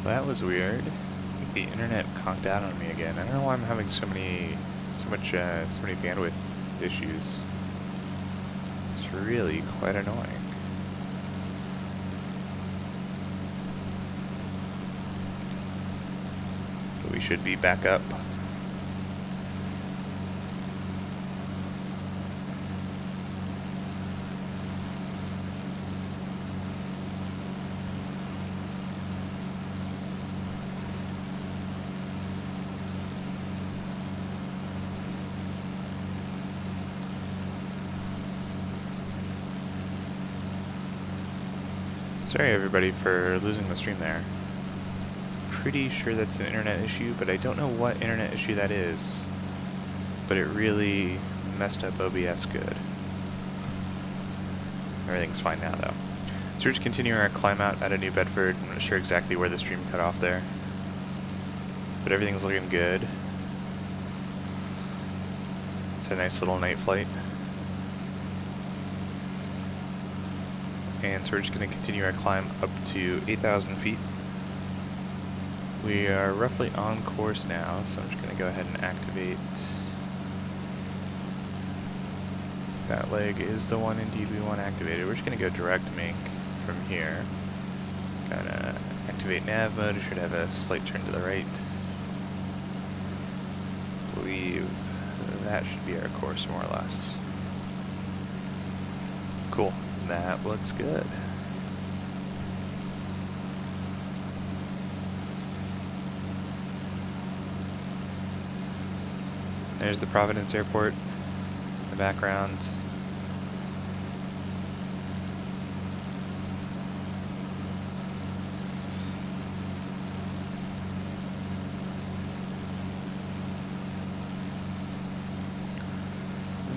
That was weird. I think the internet conked out on me again. I don't know why I'm having so many bandwidth issues. It's really quite annoying. But we should be back up. Sorry everybody for losing the stream there. Pretty sure that's an internet issue, but I don't know what internet issue that is. But it really messed up OBS good. Everything's fine now though. So we're just continuing our climb out of New Bedford. I'm not sure exactly where the stream cut off there. But everything's looking good. It's a nice little night flight. And so we're just going to continue our climb up to 8,000 feet. We are roughly on course now, so I'm just going to go ahead and activate. That leg is the one indeed we want activated. We're just going to go direct make from here. Kind of activate nav mode. We should have a slight turn to the right. I believe that should be our course more or less. Cool. That looks good. There's the Providence Airport in the background.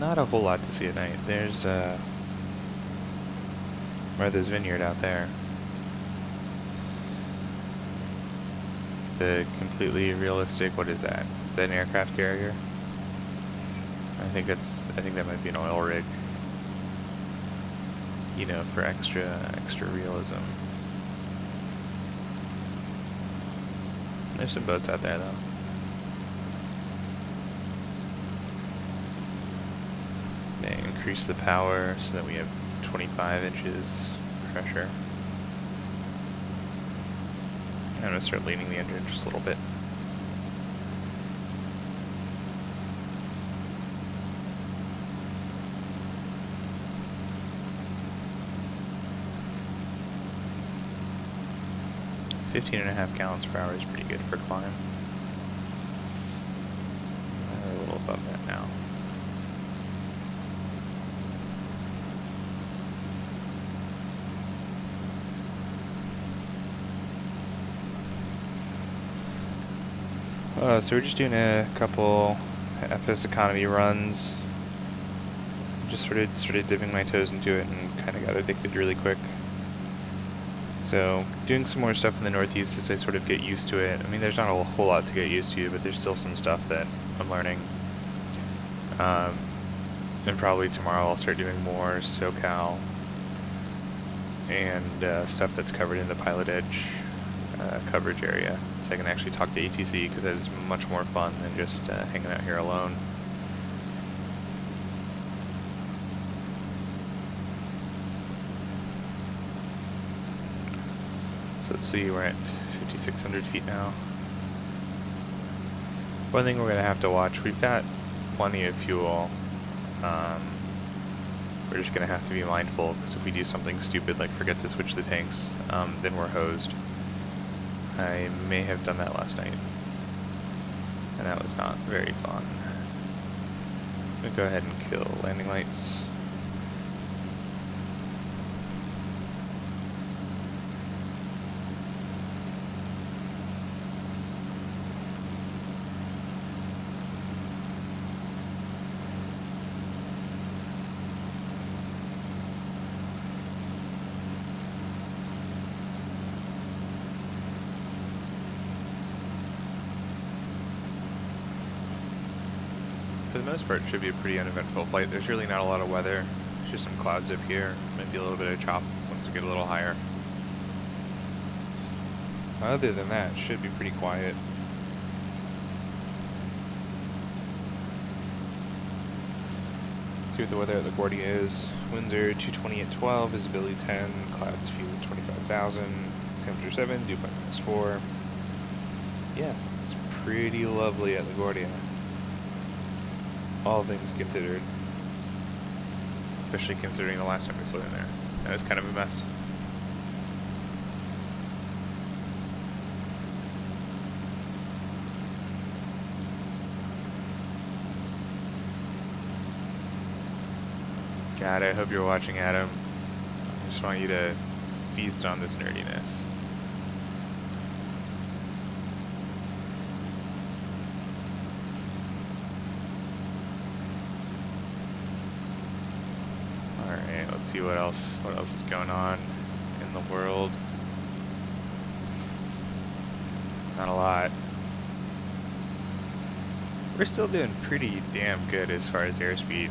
Not a whole lot to see at night. There's Martha's Vineyard out there. The completely realistic, what is that? Is that an aircraft carrier? I think that might be an oil rig. You know, for extra realism. There's some boats out there though. They increase the power so that we have 25 inches pressure. I'm going to start leaning the engine just a little bit. $15.5 gallons per hour is pretty good for climb. We're a little above that now. So we're just doing a couple FS economy runs. Just started dipping my toes into it and kind of got addicted really quick. So doing some more stuff in the Northeast as I sort of get used to it. I mean, there's not a whole lot to get used to, but there's still some stuff that I'm learning. And probably tomorrow I'll start doing more SoCal and stuff that's covered in the Pilot Edge coverage area, so I can actually talk to ATC, because that is much more fun than just hanging out here alone. So let's see, we're at 5,600 feet now. One thing we're going to have to watch, we've got plenty of fuel. We're just going to have to be mindful, because if we do something stupid like forget to switch the tanks, then we're hosed. I may have done that last night, and that was not very fun. I'm going to go ahead and kill landing lights. For the most part, it should be a pretty uneventful flight. There's really not a lot of weather. There's just some clouds up here. Maybe a little bit of chop once we get a little higher. Other than that, it should be pretty quiet. See what the weather at LaGuardia is. Winds are 220 at 12, visibility 10, clouds few at 25,000, temperature 7, dew point -4. Yeah, it's pretty lovely at LaGuardia. All things considered. Especially considering the last time we flew in there. That was kind of a mess. God, I hope you're watching, Adam. I just want you to feast on this nerdiness. Alright, let's see what else is going on in the world. Not a lot. We're still doing pretty damn good as far as airspeed.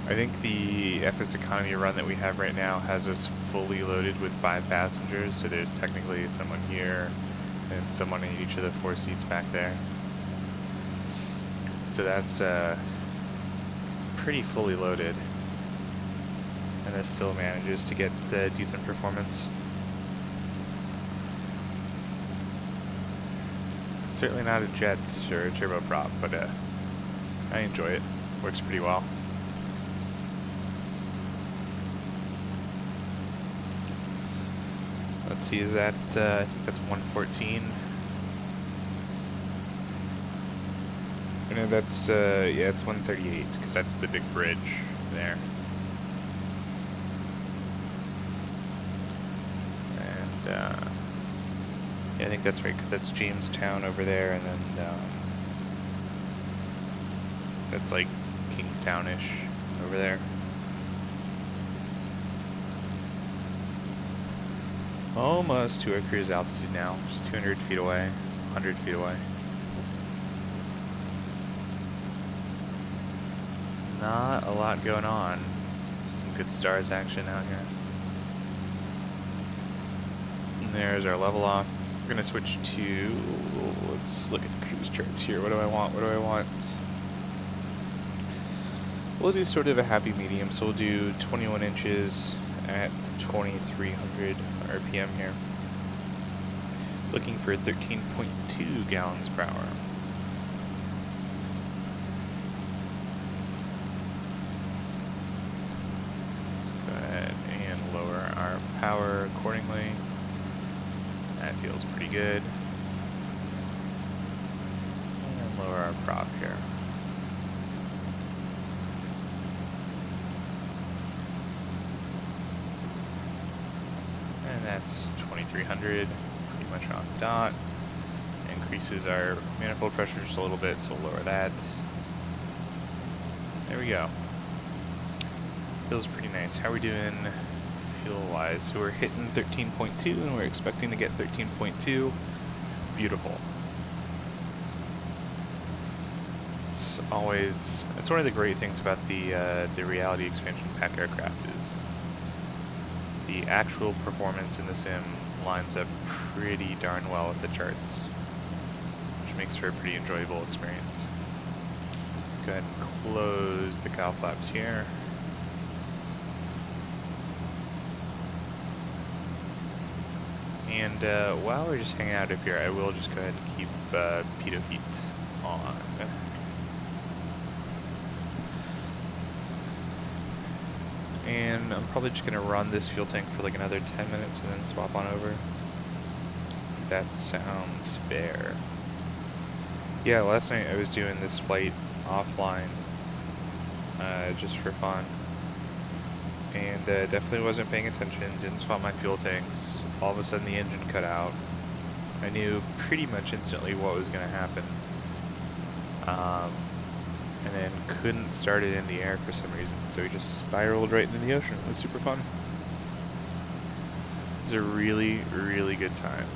I think the FS economy run that we have right now has us fully loaded with 5 passengers, so there's technically someone here and someone in each of the 4 seats back there. So that's pretty fully loaded, and this still manages to get decent performance. It's certainly not a jet or a turboprop, but I enjoy it. Works pretty well. Let's see, is that, I think that's 114. No, that's, yeah, it's 138, because that's the big bridge there. And, yeah, I think that's right, because that's Jamestown over there, and then, that's like Kingstown-ish over there. Almost to our cruise altitude now, just 200 feet away, 100 feet away. Not a lot going on. Some good stars action out here. And there's our level off. We're gonna switch to, let's look at the cruise charts here. What do I want? What do I want? We'll do sort of a happy medium, so we'll do 21 inches at 2300 RPM here. Looking for 13.2 gallons per hour. Go ahead and lower our power accordingly. That feels pretty good. And lower our prop here. And that's 2300, pretty much on dot. Increases our manifold pressure just a little bit, so we'll lower that. There we go. Feels pretty nice. How are we doing fuel-wise? So we're hitting 13.2, and we're expecting to get 13.2. Beautiful. It's always, it's one of the great things about the reality expansion pack aircraft is the actual performance in the sim lines up pretty darn well with the charts, which makes for a pretty enjoyable experience. Go ahead and close the cowl flaps here. And while we're just hanging out up here, I will just go ahead and keep pitot heat on. And I'm probably just gonna run this fuel tank for like another 10 minutes and then swap on over. That sounds fair. Yeah, last night I was doing this flight offline, just for fun. And definitely wasn't paying attention, didn't swap my fuel tanks. All of a sudden the engine cut out. I knew pretty much instantly what was gonna happen. And then couldn't start it in the air for some reason, so we just spiraled right into the ocean. It was super fun. It was a really, really good time.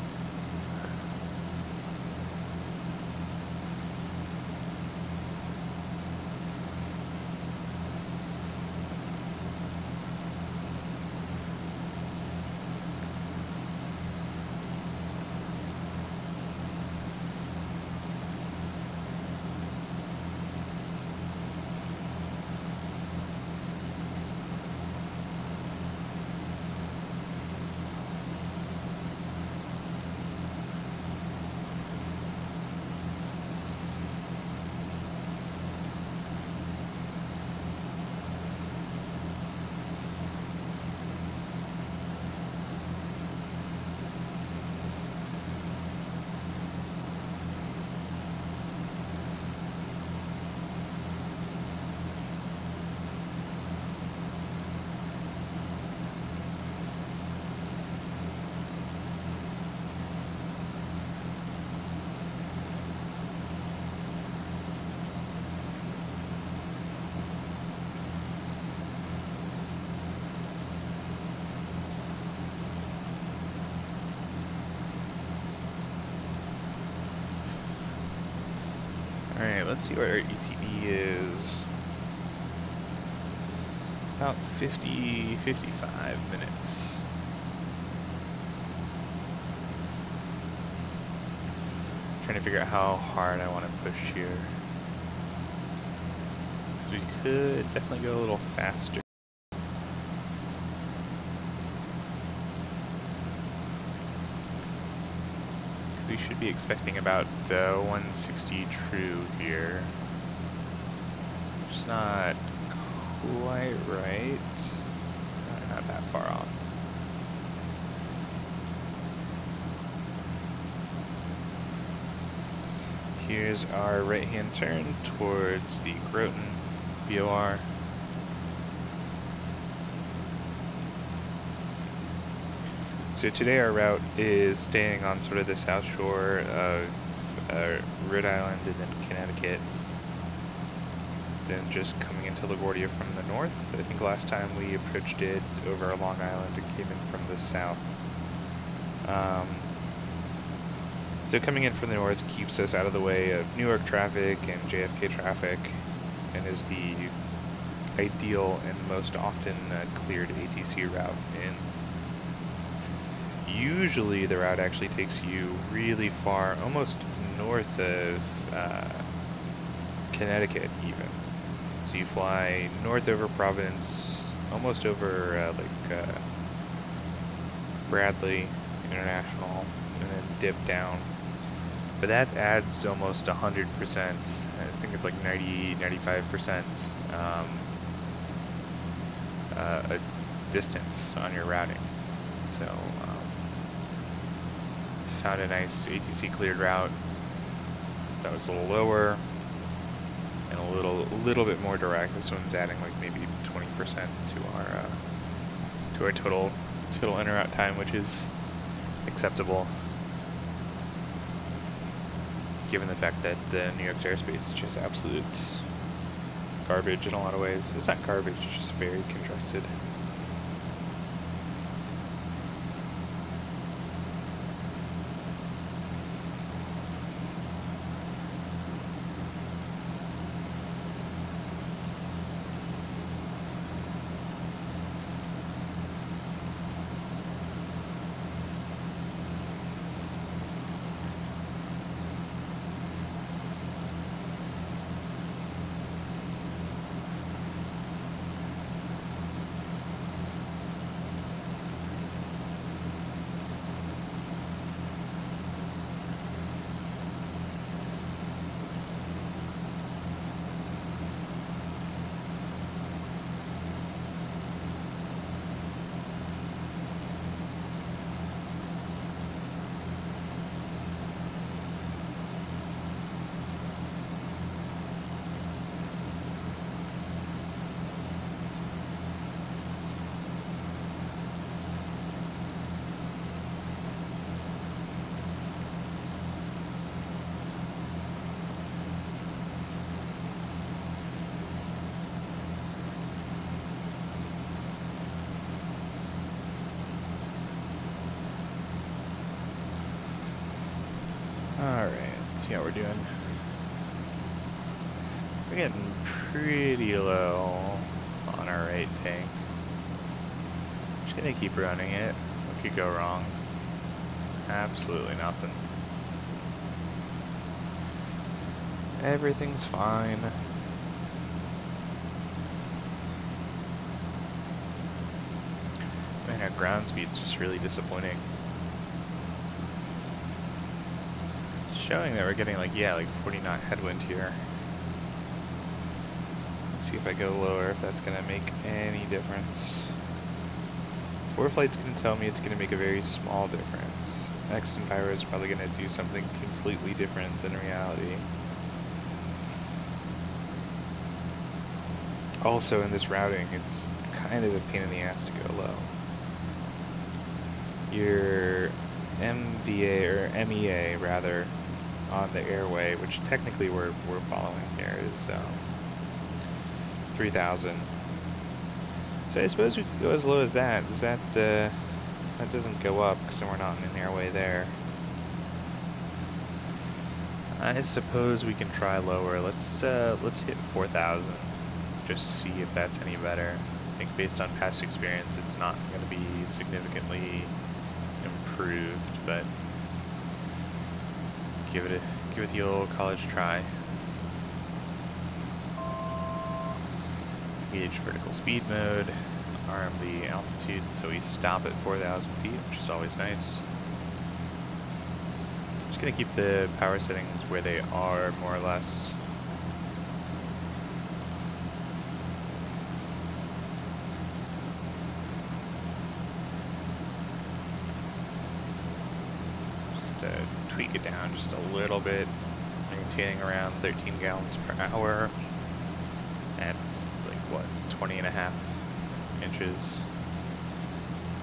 let's see what our ETE is. About 50, 55 minutes. Trying to figure out how hard I want to push here. Because we could definitely go a little faster. Because we should be expecting about 160 true here. Which is not quite right. Not that far off. Here's our right-hand turn towards the Groton BOR. So today our route is staying on sort of the south shore of Rhode Island and then Connecticut. Then just coming into LaGuardia from the north. I think last time we approached it over Long Island and came in from the south. So coming in from the north keeps us out of the way of Newark traffic and JFK traffic, and is the ideal and most often cleared ATC route in. Usually the route actually takes you really far, almost north of Connecticut even. So you fly north over Providence, almost over Bradley International, and then dip down. But that adds almost 100%. I think it's like 95% a distance on your routing. So found a nice ATC cleared route that was a little lower and a little bit more direct. This one's adding like maybe 20% to our total in-route time, which is acceptable given the fact that New York's airspace is just absolute garbage in a lot of ways. It's not garbage, it's just very congested. Alright, let's see how we're doing. We're getting pretty low on our right tank. Just gonna keep running it. What could go wrong? Absolutely nothing. Everything's fine. Man, our ground speed's just really disappointing. Showing that we're getting like 40 knot headwind here. Let's see if I go lower, if that's gonna make any difference. ForeFlight's gonna tell me it's gonna make a very small difference. X Enviro is probably gonna do something completely different than reality. Also in this routing, it's kind of a pain in the ass to go low. Your MVA, or MEA rather, on the airway, which technically we're following here, is 3,000. So I suppose we could go as low as that. Does that doesn't go up because then we're not in an airway there. I suppose we can try lower. Let's hit 4,000. Just see if that's any better. I think based on past experience, it's not going to be significantly improved, but give it the old college try. Engage vertical speed mode. Arm the altitude so we stop at 4,000 feet, which is always nice. Just gonna keep the power settings where they are, more or less. Just tweak it down just a little bit, maintaining around 13 gallons per hour at like what, 20.5 inches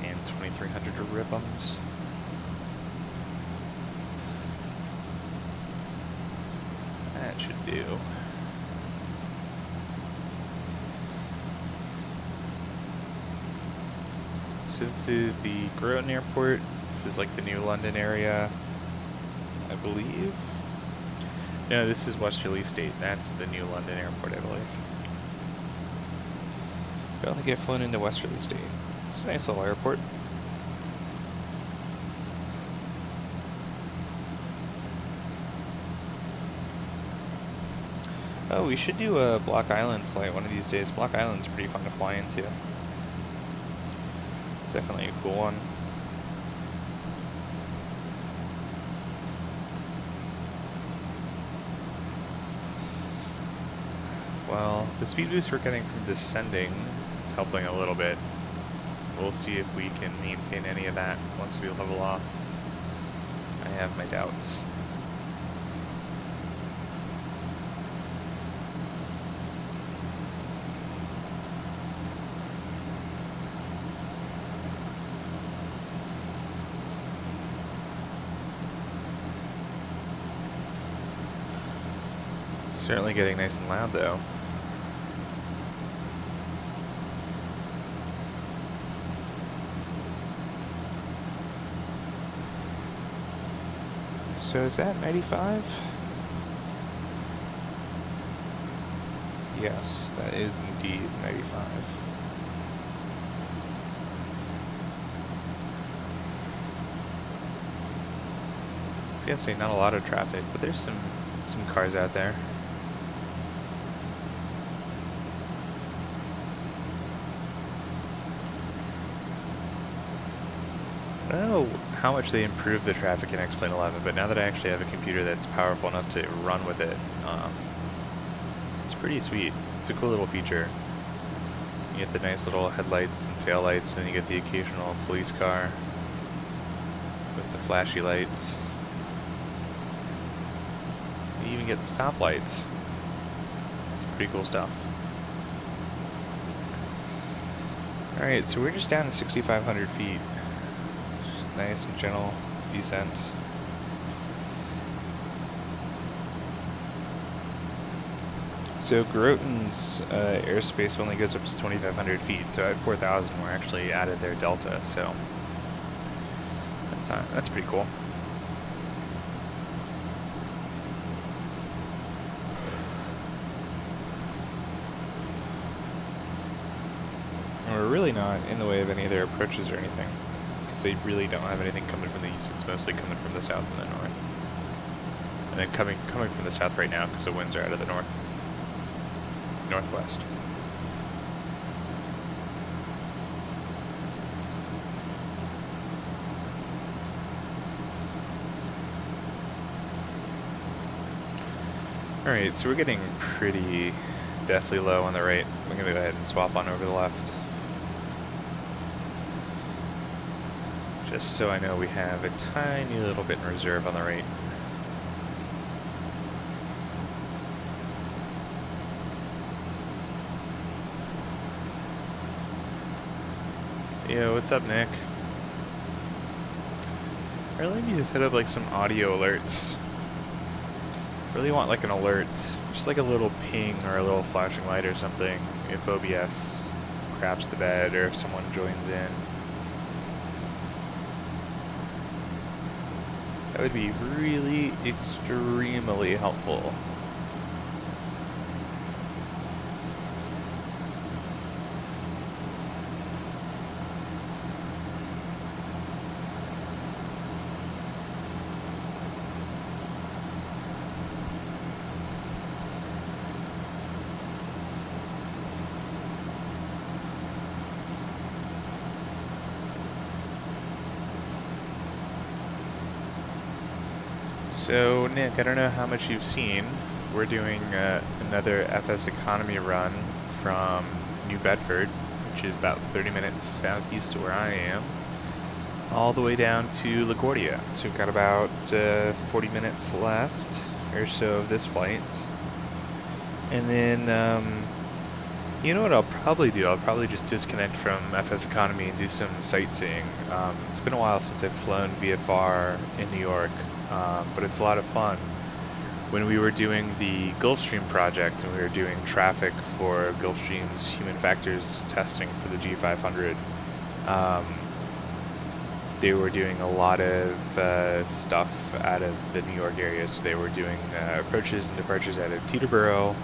and 2,300 ripums. That should do. So this is the Groton Airport. This is like the new London area, I believe. No, this is Westerly State. That's the new London Airport, I believe. We only get flown into Westerly State. It's a nice little airport. Oh, we should do a Block Island flight one of these days. Block Island's pretty fun to fly into. It's definitely a cool one. Well, the speed boost we're getting from descending is helping a little bit. We'll see if we can maintain any of that once we level off. I have my doubts. Certainly getting nice and loud though. So is that 95? Yes, that is indeed 95. I was gonna say not a lot of traffic, but there's some cars out there. I don't know how much they improved the traffic in X-Plane 11, but now that I actually have a computer that's powerful enough to run with it, it's pretty sweet. It's a cool little feature. You get the nice little headlights and taillights, and then you get the occasional police car with the flashy lights. You even get stoplights. It's pretty cool stuff. Alright, so we're just down to 6,500 feet. Nice and gentle descent. So Groton's airspace only goes up to 2,500 feet, so at 4,000 we're actually out of their delta, so that's pretty cool. And we're really not in the way of any of their approaches or anything. They really don't have anything coming from the east. It's mostly coming from the south and the north. And then coming from the south right now because the winds are out of the northwest. Alright, so we're getting pretty deathly low on the right. I'm going to go ahead and swap on over the left. Just so I know we have a tiny little bit in reserve on the right. Yo, what's up, Nick? I really need to set up like some audio alerts. Really want like an alert, just like a little ping or a little flashing light or something if OBS craps the bed or if someone joins in. That would be really extremely helpful. So Nick, I don't know how much you've seen. We're doing another FS Economy run from New Bedford, which is about 30 minutes southeast of where I am, all the way down to LaGuardia. So we've got about 40 minutes left or so of this flight. And then, you know what I'll probably do? I'll probably just disconnect from FS Economy and do some sightseeing. It's been a while since I've flown VFR in New York. But it's a lot of fun. When we were doing the Gulfstream project and we were doing traffic for Gulfstream's human factors testing for the G500, they were doing a lot of stuff out of the New York area. So they were doing approaches and departures out of Teterboro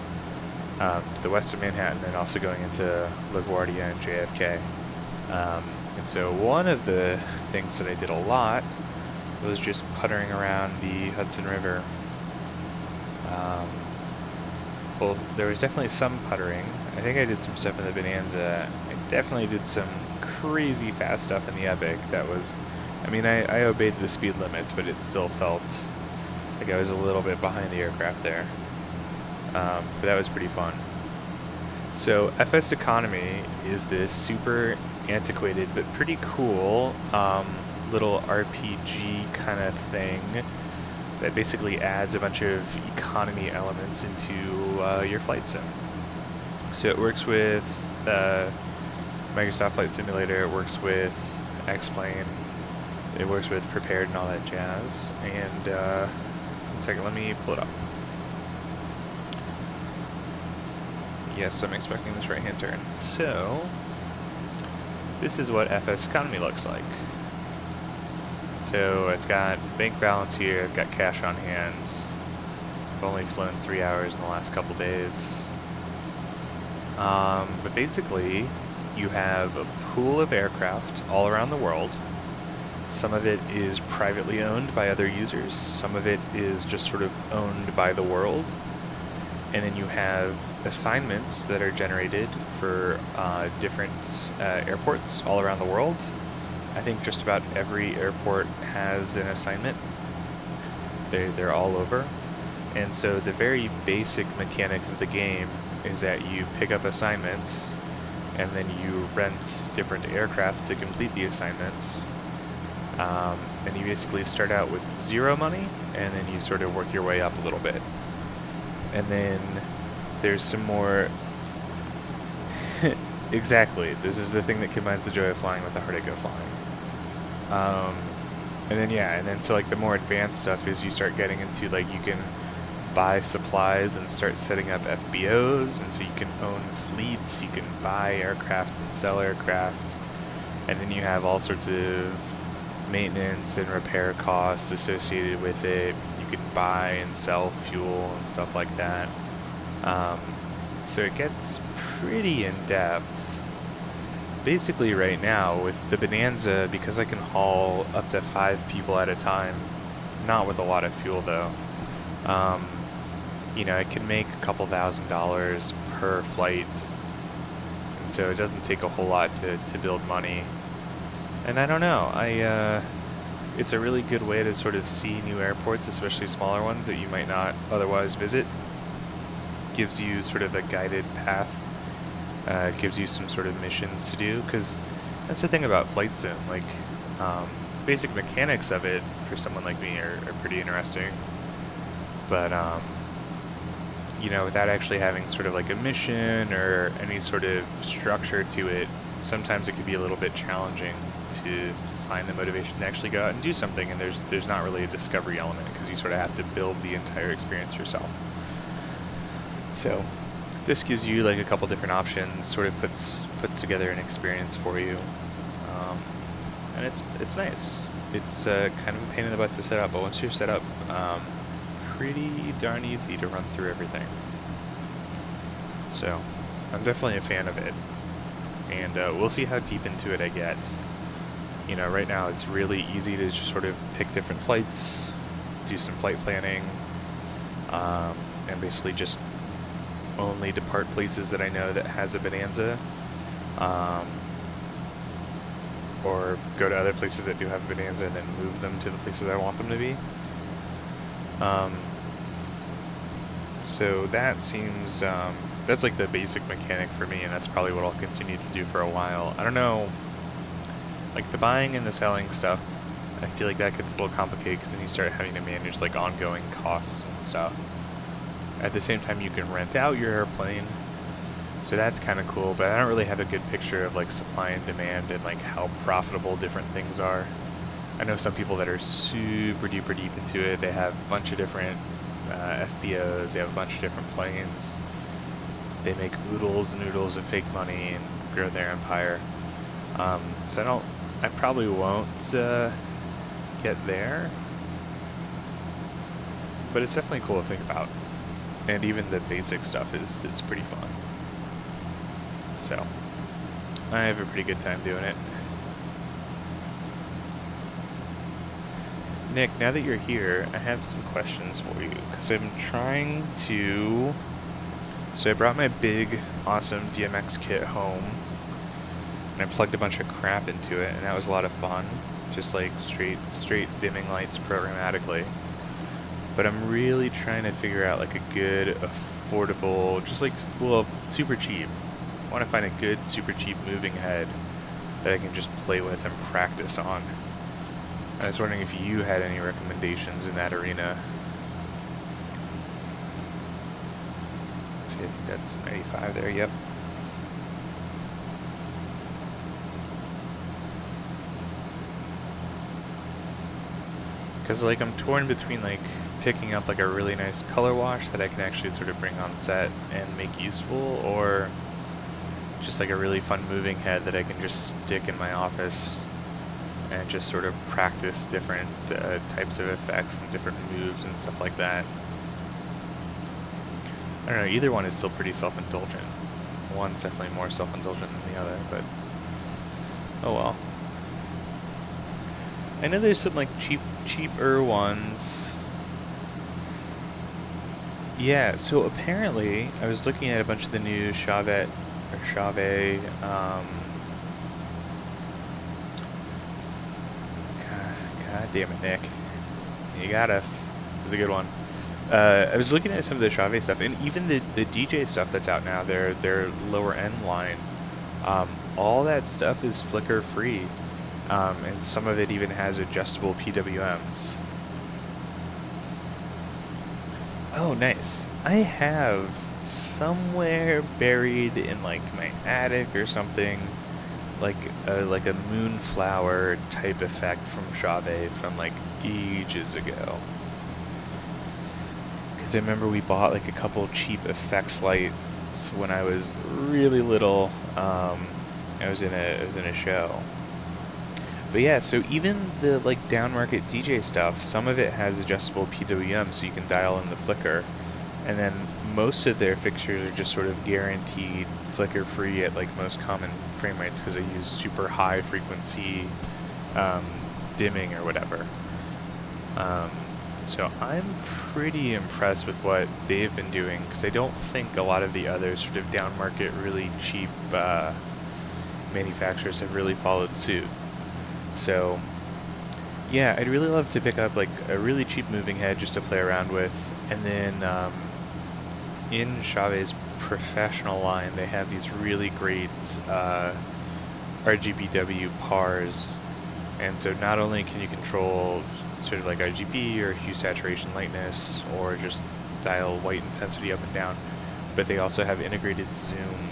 to the west of Manhattan, and also going into LaGuardia and JFK. And so one of the things that I did a lot was just puttering around the Hudson River. Well, there was definitely some puttering. I think I did some stuff in the Bonanza. I definitely did some crazy fast stuff in the Epic. That was, I mean, I obeyed the speed limits, but it still felt like I was a little bit behind the aircraft there. But that was pretty fun. So FS Economy is this super antiquated but pretty cool little RPG kind of thing that basically adds a bunch of economy elements into your flight sim. So it works with Microsoft Flight Simulator, it works with X-Plane, it works with Prepared and all that jazz. And one second, let me pull it up. Yes, I'm expecting this right-hand turn. So this is what FS Economy looks like. So I've got bank balance here, I've got cash on hand. I've only flown 3 hours in the last couple days. But basically, you have a pool of aircraft all around the world. Some of it is privately owned by other users, some of it is just sort of owned by the world. And then you have assignments that are generated for different airports all around the world. I think just about every airport has an assignment. They're all over. And so the very basic mechanic of the game is that you pick up assignments and then you rent different aircraft to complete the assignments. And you basically start out with 0 money and then you sort of work your way up a little bit. And then there's some more... Exactly. This is the thing that combines the joy of flying with the heartache of flying. And then, yeah, and then so like the more advanced stuff is you start getting into like you can buy supplies and start setting up FBOs, and so you can own fleets, you can buy aircraft and sell aircraft, and then you have all sorts of maintenance and repair costs associated with it. You can buy and sell fuel and stuff like that. So it gets pretty in-depth. Basically right now with the Bonanza, because I can haul up to 5 people at a time, not with a lot of fuel though, you know, I can make a couple $1,000s per flight, and so it doesn't take a whole lot to build money. And I don't know, it's a really good way to sort of see new airports, especially smaller ones that you might not otherwise visit. Gives you sort of a guided path. It gives you some sort of missions to do, because that's the thing about flight sim, like basic mechanics of it for someone like me are pretty interesting, but you know, without actually having sort of like a mission or any sort of structure to it, sometimes it can be a little bit challenging to find the motivation to actually go out and do something, and there's not really a discovery element because you sort of have to build the entire experience yourself. So this gives you like a couple different options, sort of puts together an experience for you, and it's nice. It's kind of a pain in the butt to set up, but once you're set up, pretty darn easy to run through everything. So I'm definitely a fan of it, and we'll see how deep into it I get. You know, right now it's really easy to just sort of pick different flights, do some flight planning, and basically just only depart places that I know that has a bonanza, or go to other places that do have a bonanza and then move them to the places I want them to be. So that seems, that's like the basic mechanic for me, and that's probably what I'll continue to do for a while. I don't know, like the buying and the selling stuff, I feel like that gets a little complicated because then you start having to manage like ongoing costs and stuff. At the same time, you can rent out your airplane, so that's kind of cool, but I don't really have a good picture of like supply and demand and like how profitable different things are. I know some people that are super duper deep into it. They have a bunch of different FBOs, they have a bunch of different planes. They make oodles and oodles of fake money and grow their empire. So I probably won't get there, but it's definitely cool to think about. And even the basic stuff is pretty fun. So I have a pretty good time doing it. Nick, now that you're here, I have some questions for you, because I'm trying to... So I brought my big, awesome DMX kit home, and I plugged a bunch of crap into it, and that was a lot of fun. Just like straight dimming lights programmatically. But I'm really trying to figure out like a good, affordable, just like, well, super cheap. I want to find a good, super cheap moving head that I can just play with and practice on. I was wondering if you had any recommendations in that arena. Let's see, I think that's 95 there, yep. Because like I'm torn between like picking up like a really nice color wash that I can actually sort of bring on set and make useful, or just like a really fun moving head that I can just stick in my office and just sort of practice different types of effects and different moves and stuff like that. I don't know, either one is still pretty self-indulgent. One's definitely more self-indulgent than the other, but oh well. I know there's some like cheaper ones. Yeah, so apparently I was looking at a bunch of the new Chauvet or Chauvet God damn it, Nick. You got us. It was a good one. I was looking at some of the Chauvet stuff, and even the DJ stuff that's out now, their lower end line, all that stuff is flicker free, and some of it even has adjustable PWMs. Oh, nice. I have somewhere buried in like my attic or something, like a moonflower type effect from Chauvet from like ages ago. Because I remember we bought like a couple cheap effects lights when I was really little. I was in a show. But yeah, so even the like downmarket DJ stuff, some of it has adjustable PWM, so you can dial in the flicker, and then most of their fixtures are just sort of guaranteed flicker free at like most common frame rates because they use super high frequency dimming or whatever. So I'm pretty impressed with what they've been doing, because I don't think a lot of the other sort of downmarket really cheap manufacturers have really followed suit. So yeah, I'd really love to pick up like a really cheap moving head just to play around with, and then in Chauvet's professional line they have these really great RGBW pars, and so not only can you control sort of like RGB or hue saturation lightness or just dial white intensity up and down, but they also have integrated zoom.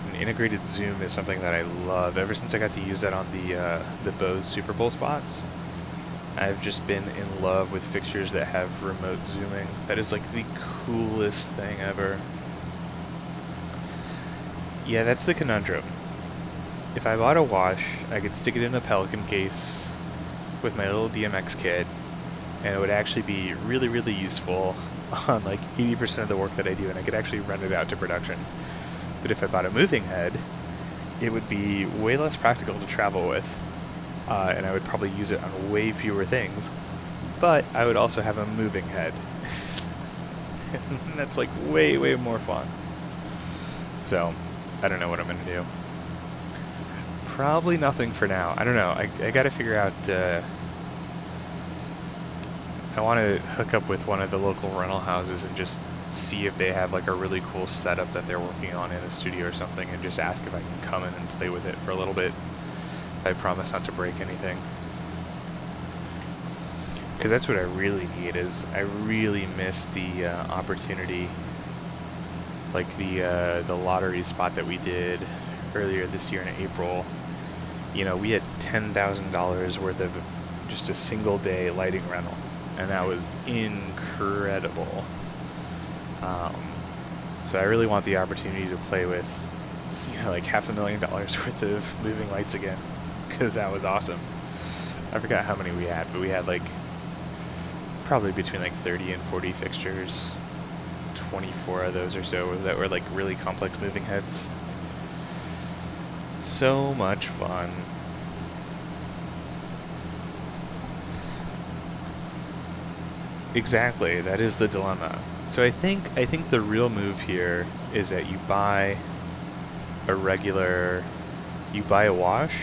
And integrated zoom is something that I love. Ever since I got to use that on the Bose Super Bowl spots, I've just been in love with fixtures that have remote zooming. That is like the coolest thing ever. Yeah, that's the conundrum. If I bought a wash, I could stick it in a Pelican case with my little DMX kit, and it would actually be really, really useful on like 80% of the work that I do, and I could actually run it out to production. But if I bought a moving head, it would be way less practical to travel with, and I would probably use it on way fewer things, but I would also have a moving head. And that's like way, way more fun. So, I don't know what I'm going to do. Probably nothing for now. I don't know. I got to figure out... I want to hook up with one of the local rental houses and just see if they have like a really cool setup that they're working on in a studio or something, and just ask if I can come in and play with it for a little bit. I promise not to break anything. Because that's what I really need, is I really miss the opportunity, like the lottery spot that we did earlier this year in April. You know, we had $10,000 worth of just a single day lighting rental, and that was incredible. So I really want the opportunity to play with, you know, like $500,000 worth of moving lights again, because that was awesome. I forgot how many we had, but we had like probably between like 30 and 40 fixtures, 24 of those or so that were like really complex moving heads. So much fun. Exactly, that is the dilemma. So I think the real move here is that you buy a wash,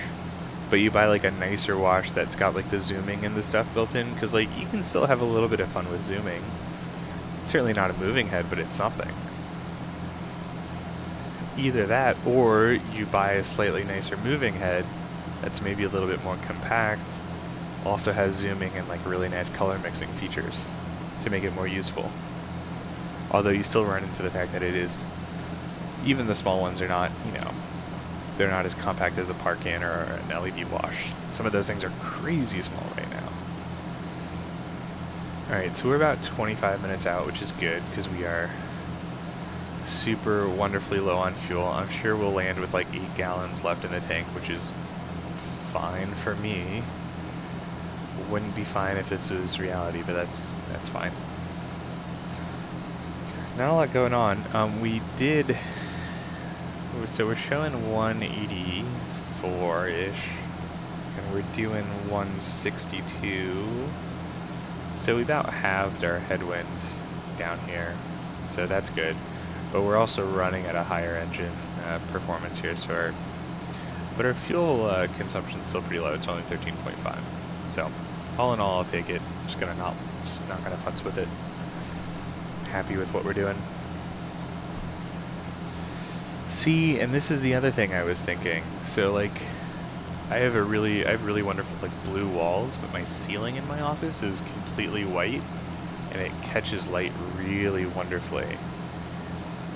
but you buy like a nicer wash that's got like the zooming and the stuff built in, because like you can still have a little bit of fun with zooming. It's certainly not a moving head, but it's something. Either that, or you buy a slightly nicer moving head that's maybe a little bit more compact, also has zooming and like really nice color mixing features to make it more useful. Although you still run into the fact that it is, even the small ones are not, you know, they're not as compact as a Parkin or an LED wash. Some of those things are crazy small right now. Alright, so we're about 25 minutes out, which is good, because we are super wonderfully low on fuel. I'm sure we'll land with like 8 gallons left in the tank, which is fine for me. Wouldn't be fine if this was reality, but that's fine. Not a lot going on. So we're showing 184-ish, and we're doing 162. So we about halved our headwind down here, so that's good. But we're also running at a higher engine performance here, so our fuel consumption is still pretty low. It's only 13.5. So all in all, I'll take it. Just not gonna futz with it. Happy with what we're doing. See, and this is the other thing I was thinking. So like, I have really wonderful like blue walls, but my ceiling in my office is completely white, and it catches light really wonderfully.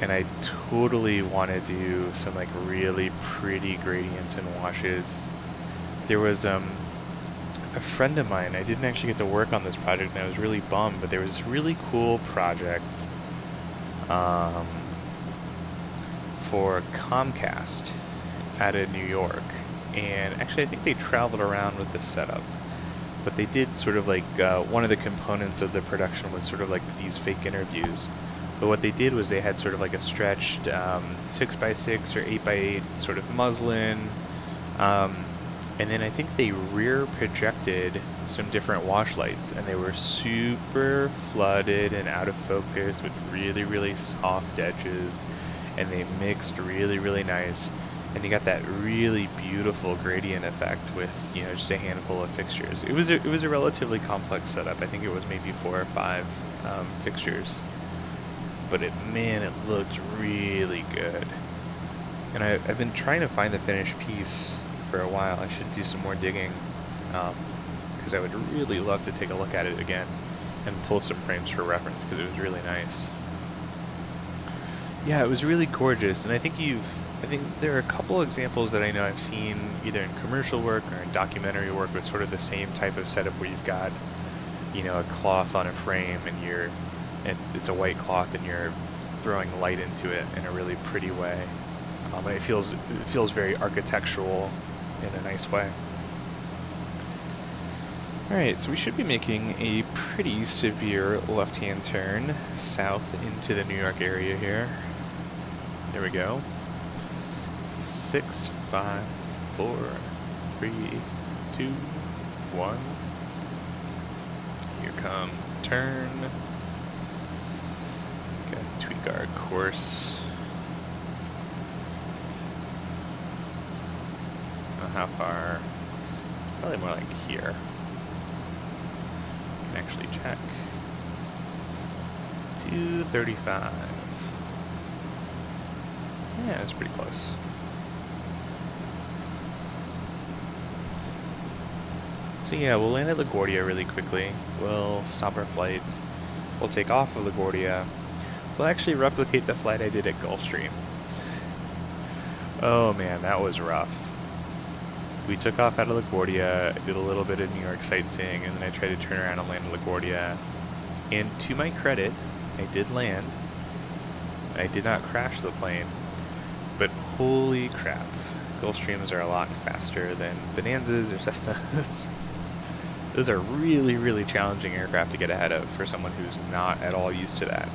And I totally want to do some like really pretty gradients and washes. There was a friend of mine, I didn't actually get to work on this project, and I was really bummed, but there was this really cool project for Comcast out of New York. And actually I think they traveled around with this setup, but they did sort of like one of the components of the production was sort of like these fake interviews. But what they did was they had sort of like a stretched 6x6 or 8x8 sort of muslin, and then I think they rear projected some different wash lights, and they were super flooded and out of focus with really, really soft edges, and they mixed really, really nice. And you got that really beautiful gradient effect with, you know, just a handful of fixtures. It was a relatively complex setup. I think it was maybe 4 or 5 fixtures. But man, it looked really good. And I've been trying to find the finished piece for a while. I should do some more digging, because I would really love to take a look at it again and pull some frames for reference, because it was really nice. Yeah, it was really gorgeous, and I think there are a couple examples that I know I've seen either in commercial work or in documentary work with sort of the same type of setup where you've got, you know, a cloth on a frame, and it's a white cloth, and you're throwing light into it in a really pretty way. It feels very architectural in a nice way. Alright, so we should be making a pretty severe left-hand turn south into the New York area here. There we go. 6, 5, 4, 3, 2, 1. Here comes the turn. Gotta tweak our course. How far? Probably more like here. Can actually check. 235. Yeah, it's pretty close. So yeah, we'll land at LaGuardia really quickly. We'll stop our flight. We'll take off of LaGuardia. We'll actually replicate the flight I did at Gulfstream. Oh man, that was rough. We took off out of LaGuardia, did a little bit of New York sightseeing, and then I tried to turn around and land at LaGuardia. And to my credit, I did land. I did not crash the plane, but holy crap. Gulfstreams are a lot faster than Bonanzas or Cessnas. Those are really, really challenging aircraft to get ahead of for someone who's not at all used to that.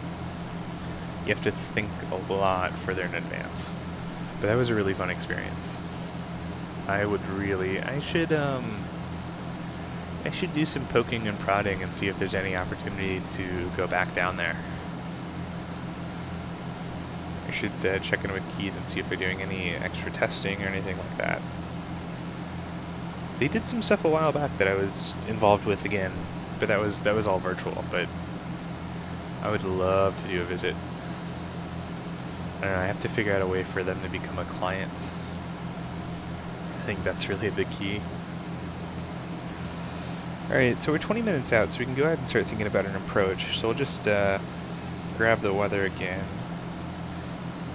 You have to think a lot further in advance. But that was a really fun experience. I should do some poking and prodding and see if there's any opportunity to go back down there. I should check in with Keith and see if they're doing any extra testing or anything like that. They did some stuff a while back that I was involved with again, but that was all virtual, but I would love to do a visit. I don't know, I have to figure out a way for them to become a client. I think that's really a big key. Alright, so we're 20 minutes out, so we can go ahead and start thinking about an approach. So we'll just grab the weather again.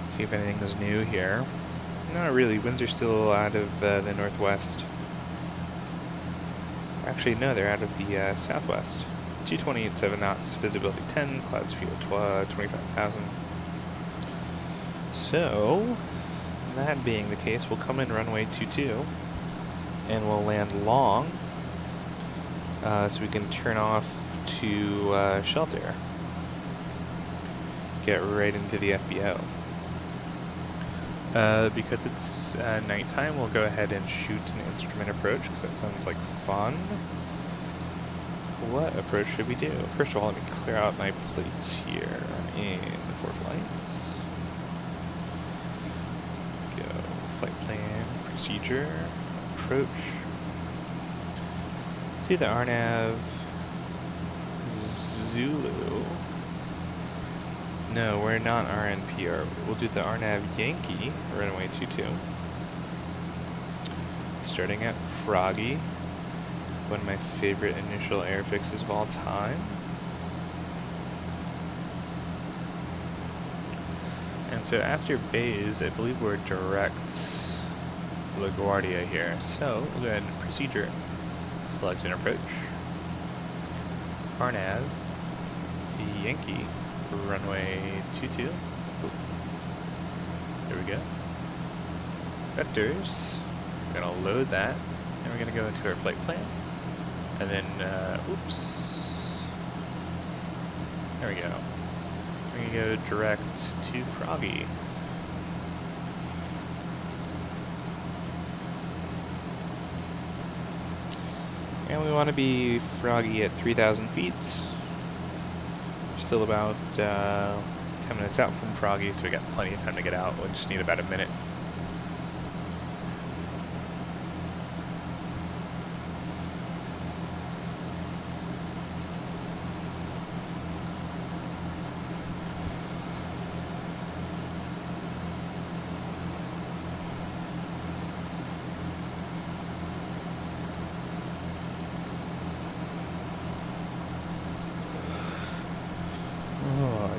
See if anything is new here. Not really, winds are still out of the northwest. Actually, no, they're out of the southwest. 220 at 7 knots, visibility 10, clouds field 25,000. So, that being the case, we'll come in runway 22 and we'll land long so we can turn off to shelter. Get right into the FBO. Because it's nighttime, we'll go ahead and shoot an instrument approach because that sounds like fun. What approach should we do? First of all, let me clear out my plates here in 4 flights. Flight plan, procedure, approach. Let's do the RNAV Zulu. No, we're not RNPR. We'll do the RNAV Yankee, runway 22. Starting at Froggy, one of my favorite initial airfixes of all time. And so after Bays, I believe we're direct LaGuardia here. So we'll go ahead and procedure. Select an approach. RNAV, Yankee, runway 22. Ooh. There we go. Vectors. We're gonna load that, and we're gonna go into our flight plan. And then, oops. There we go. We're gonna go direct to Froggy. And we want to be Froggy at 3,000 feet. Still about 10 minutes out from Froggy, so we got plenty of time to get out. We'll just need about a minute.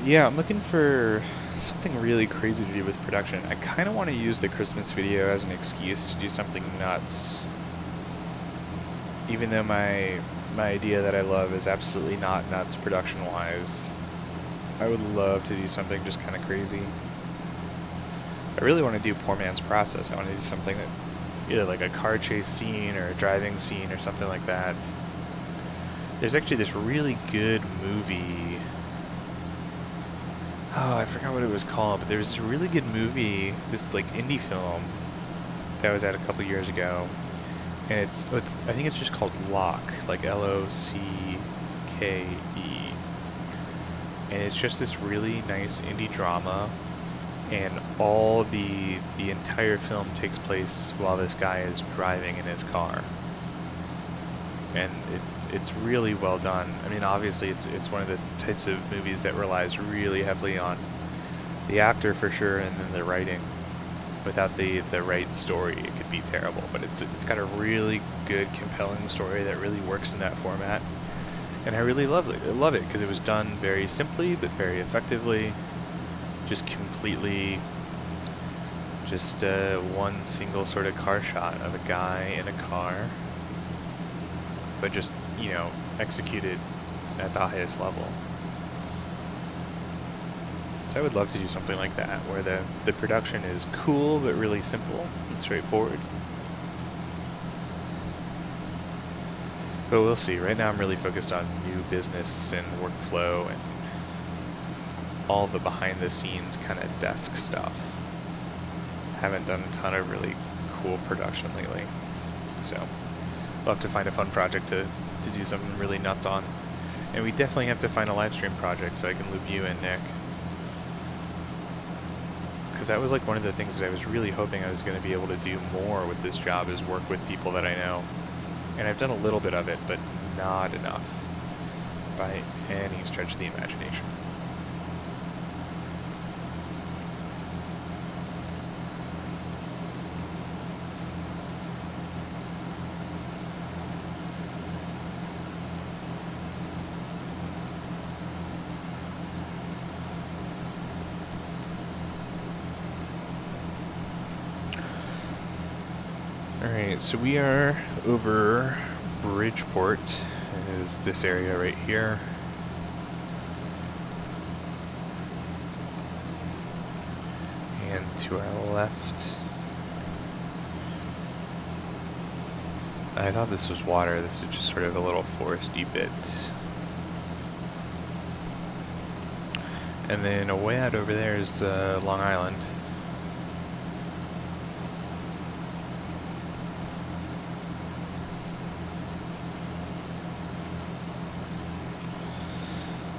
Yeah, I'm looking for something really crazy to do with production. I kind of want to use the Christmas video as an excuse to do something nuts. Even though my idea that I love is absolutely not nuts production-wise. I would love to do something just kind of crazy. I really want to do Poor Man's Process. I want to do something that, either like a car chase scene or a driving scene or something like that. There's actually this really good movie. Oh, I forgot what it was called, but there was a really good movie, this like indie film that was out a couple years ago, and it's I think it's just called Locke, like Locké, and it's just this really nice indie drama, and all the entire film takes place while this guy is driving in his car, and it's really well done. I mean, obviously it's one of the types of movies that relies really heavily on the actor for sure, and then the writing. Without the right story, it could be terrible. But it's got a really good, compelling story that really works in that format, and I really love it because it was done very simply but very effectively. Just completely, just one single sort of car shot of a guy in a car, but just, you know, executed at the highest level. So I would love to do something like that, where the production is cool but really simple and straightforward. But we'll see. Right now I'm really focused on new business and workflow and all the behind the scenes kind of desk stuff. Haven't done a ton of really cool production lately. So we'll have to find a fun project to do something really nuts on. And we definitely have to find a live stream project so I can loop you in, Nick. Because that was like one of the things that I was really hoping I was going to be able to do more with this job, is work with people that I know. And I've done a little bit of it, but not enough by any stretch of the imagination. Alright, so we are over Bridgeport, is this area right here. And to our left, I thought this was water, this is just sort of a little foresty bit. And then way out over there is Long Island.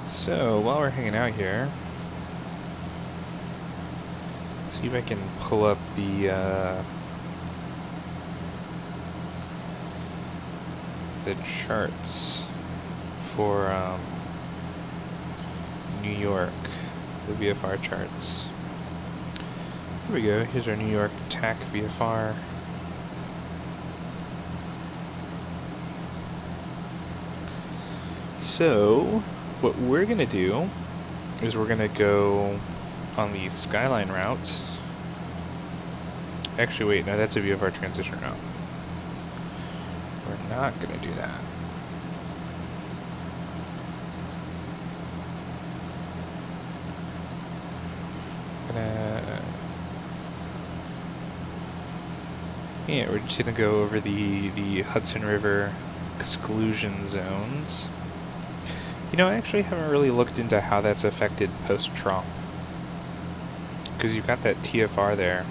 So, while we're hanging out here, see if I can pull up the charts for New York, the VFR charts. Here we go, here's our New York TAC VFR. So, what we're going to do is we're going to go on the Skyline route. Actually, wait, no, that's a VFR transition route. We're not going to do that. Yeah, we're just going to go over the Hudson River exclusion zones. You know, I actually haven't really looked into how that's affected post-Trump, because you've got that TFR there.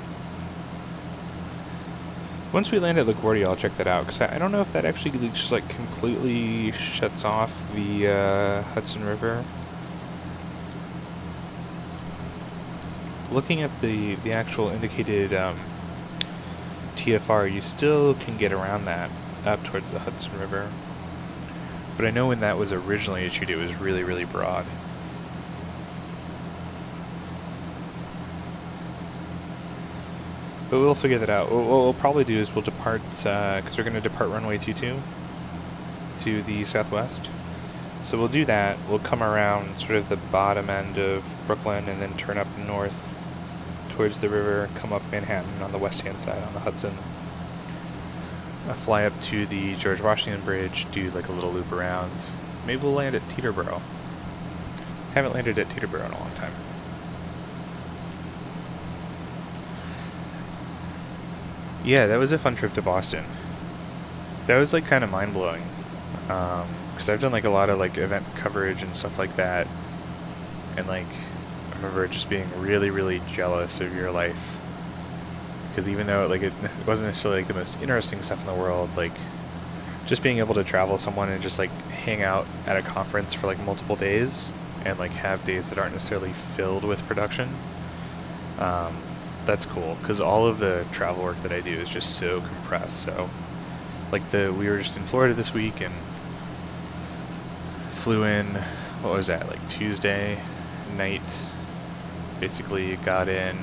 Once we land at LaGuardia, I'll check that out, because I don't know if that actually just like completely shuts off the Hudson River. Looking at the actual indicated TFR, you still can get around that up towards the Hudson River. But I know when that was originally issued, it was really, really broad. But we'll figure that out. What we'll probably do is we'll depart, because we're going to depart runway 22 to the southwest. So we'll do that. We'll come around sort of the bottom end of Brooklyn and then turn up north towards the river, come up Manhattan on the west-hand side on the Hudson. Fly up to the George Washington Bridge, do like a little loop around. Maybe we'll land at Teterboro. Haven't landed at Teterboro in a long time. Yeah, that was a fun trip to Boston. That was like kind of mind-blowing. because I've done like a lot of like event coverage and stuff like that, and like I remember just being really, really jealous of your life, because even though like it wasn't necessarily like the most interesting stuff in the world, like just being able to travel someone and just like hang out at a conference for like multiple days and like have days that aren't necessarily filled with production, that's cool, because all of the travel work that I do is just so compressed. So like we were just in Florida this week and flew in, what was that, like Tuesday night, basically got in,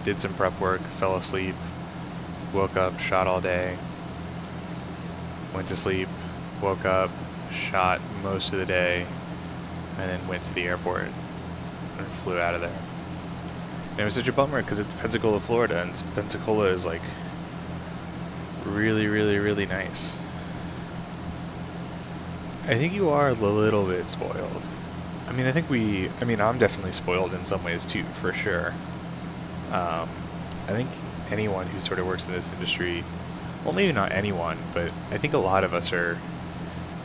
did some prep work, fell asleep, woke up, shot all day, went to sleep, woke up, shot most of the day, and then went to the airport and flew out of there. And it was such a bummer because it's Pensacola, Florida, and Pensacola is like really, really, really nice. I think you are a little bit spoiled. I mean, I'm definitely spoiled in some ways too, for sure. I think anyone who sort of works in this industry, well, maybe not anyone, but I think a lot of us are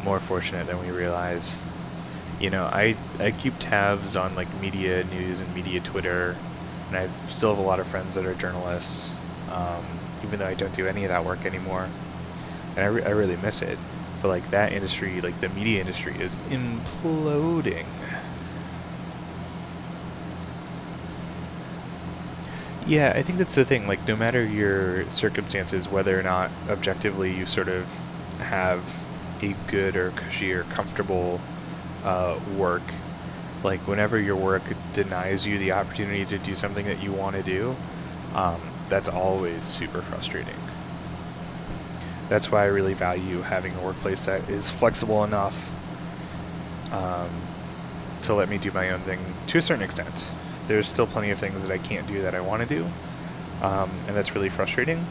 more fortunate than we realize. You know, I keep tabs on like media news and media Twitter, and I still have a lot of friends that are journalists, even though I don't do any of that work anymore, and I really miss it. But like that industry, like the media industry, is imploding. Yeah, I think that's the thing. Like, no matter your circumstances, whether or not objectively you sort of have a good or cushy or comfortable work, like whenever your work denies you the opportunity to do something that you want to do, that's always super frustrating. That's why I really value having a workplace that is flexible enough to let me do my own thing to a certain extent. There's still plenty of things that I can't do that I want to do, and that's really frustrating.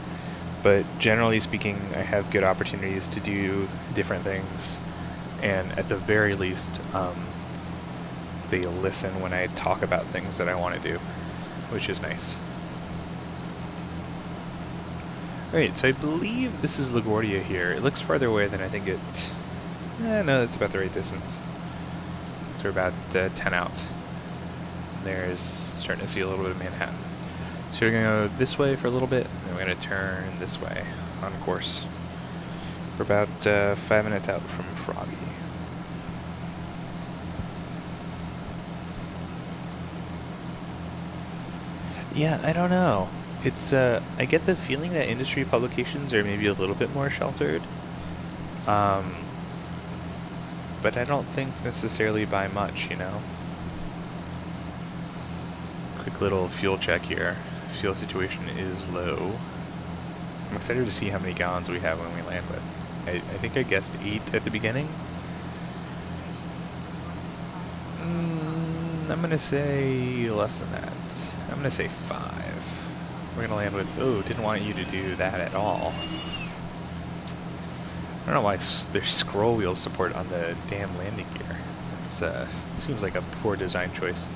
But generally speaking, I have good opportunities to do different things, and at the very least, they listen when I talk about things that I want to do, which is nice. Alright, so I believe this is LaGuardia here. It looks farther away than I think it's... no, that's about the right distance. So we're about 10 out. There's starting to see a little bit of Manhattan. So we're going to go this way for a little bit, and then we're going to turn this way on course. We're about 5 minutes out from Froggy. Yeah, I don't know. It's, I get the feeling that industry publications are maybe a little bit more sheltered. But I don't think necessarily by much, you know? Quick little fuel check here. Fuel situation is low. I'm excited to see how many gallons we have when we land with. I think I guessed 8 at the beginning. I'm going to say less than that. I'm going to say 5. We're going to land with... oh, didn't want you to do that at all. I don't know why there's scroll wheel support on the damn landing gear. It's seems like a poor design choice.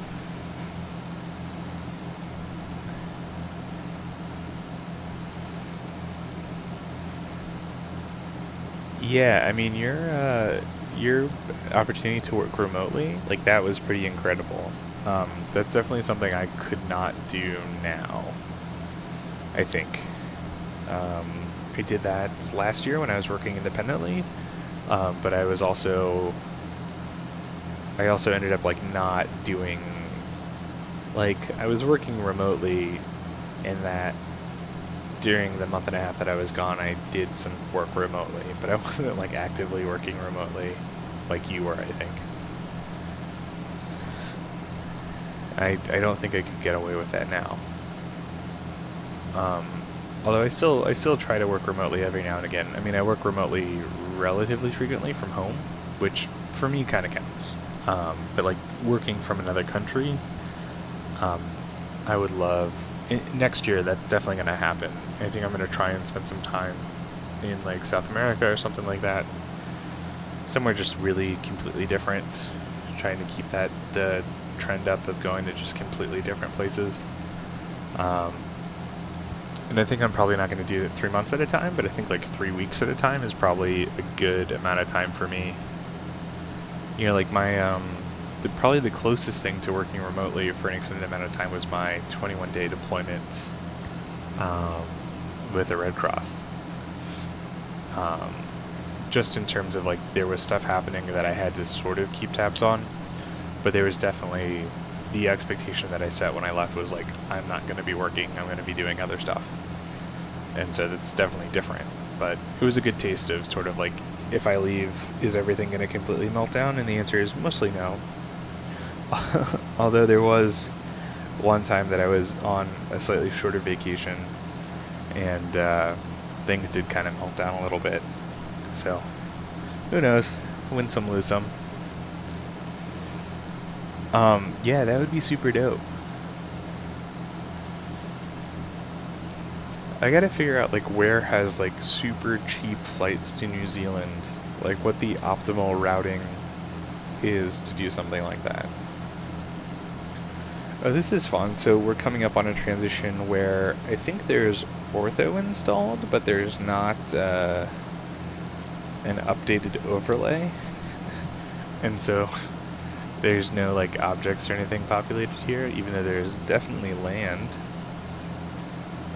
Yeah, I mean, your opportunity to work remotely, like, that was pretty incredible. That's definitely something I could not do now, I think. I did that last year when I was working independently, but I also ended up, like, not doing, like, I was working remotely in that during the month and a half that I was gone, I did some work remotely, but I wasn't like actively working remotely like you were, I think. I don't think I could get away with that now. Although I still try to work remotely every now and again. I mean, I work remotely relatively frequently from home, which for me kind of counts. But like working from another country, I would love... next year, that's definitely going to happen. I think I'm going to try and spend some time in like South America or something like that. Somewhere just really completely different. Trying to keep the trend up of going to just completely different places. And I think I'm probably not going to do it 3 months at a time, but I think like 3 weeks at a time is probably a good amount of time for me. You know, like my, probably the closest thing to working remotely for an extended amount of time was my 21-day deployment with the Red Cross. Just in terms of, like, there was stuff happening that I had to sort of keep tabs on, but there was definitely the expectation that I set when I left was, like, I'm not going to be working, I'm going to be doing other stuff. And so that's definitely different. But it was a good taste of sort of, like, if I leave, is everything going to completely melt down? And the answer is mostly no. Although there was one time that I was on a slightly shorter vacation, and things did kind of melt down a little bit. So, who knows? Win some, lose some. Yeah, that would be super dope. I gotta figure out, like, where has, like, super cheap flights to New Zealand, like, what the optimal routing is to do something like that. Oh, this is fun. So we're coming up on a transition where I think there's ortho installed, but there's not an updated overlay. And so there's no, like, objects or anything populated here, even though there's definitely land.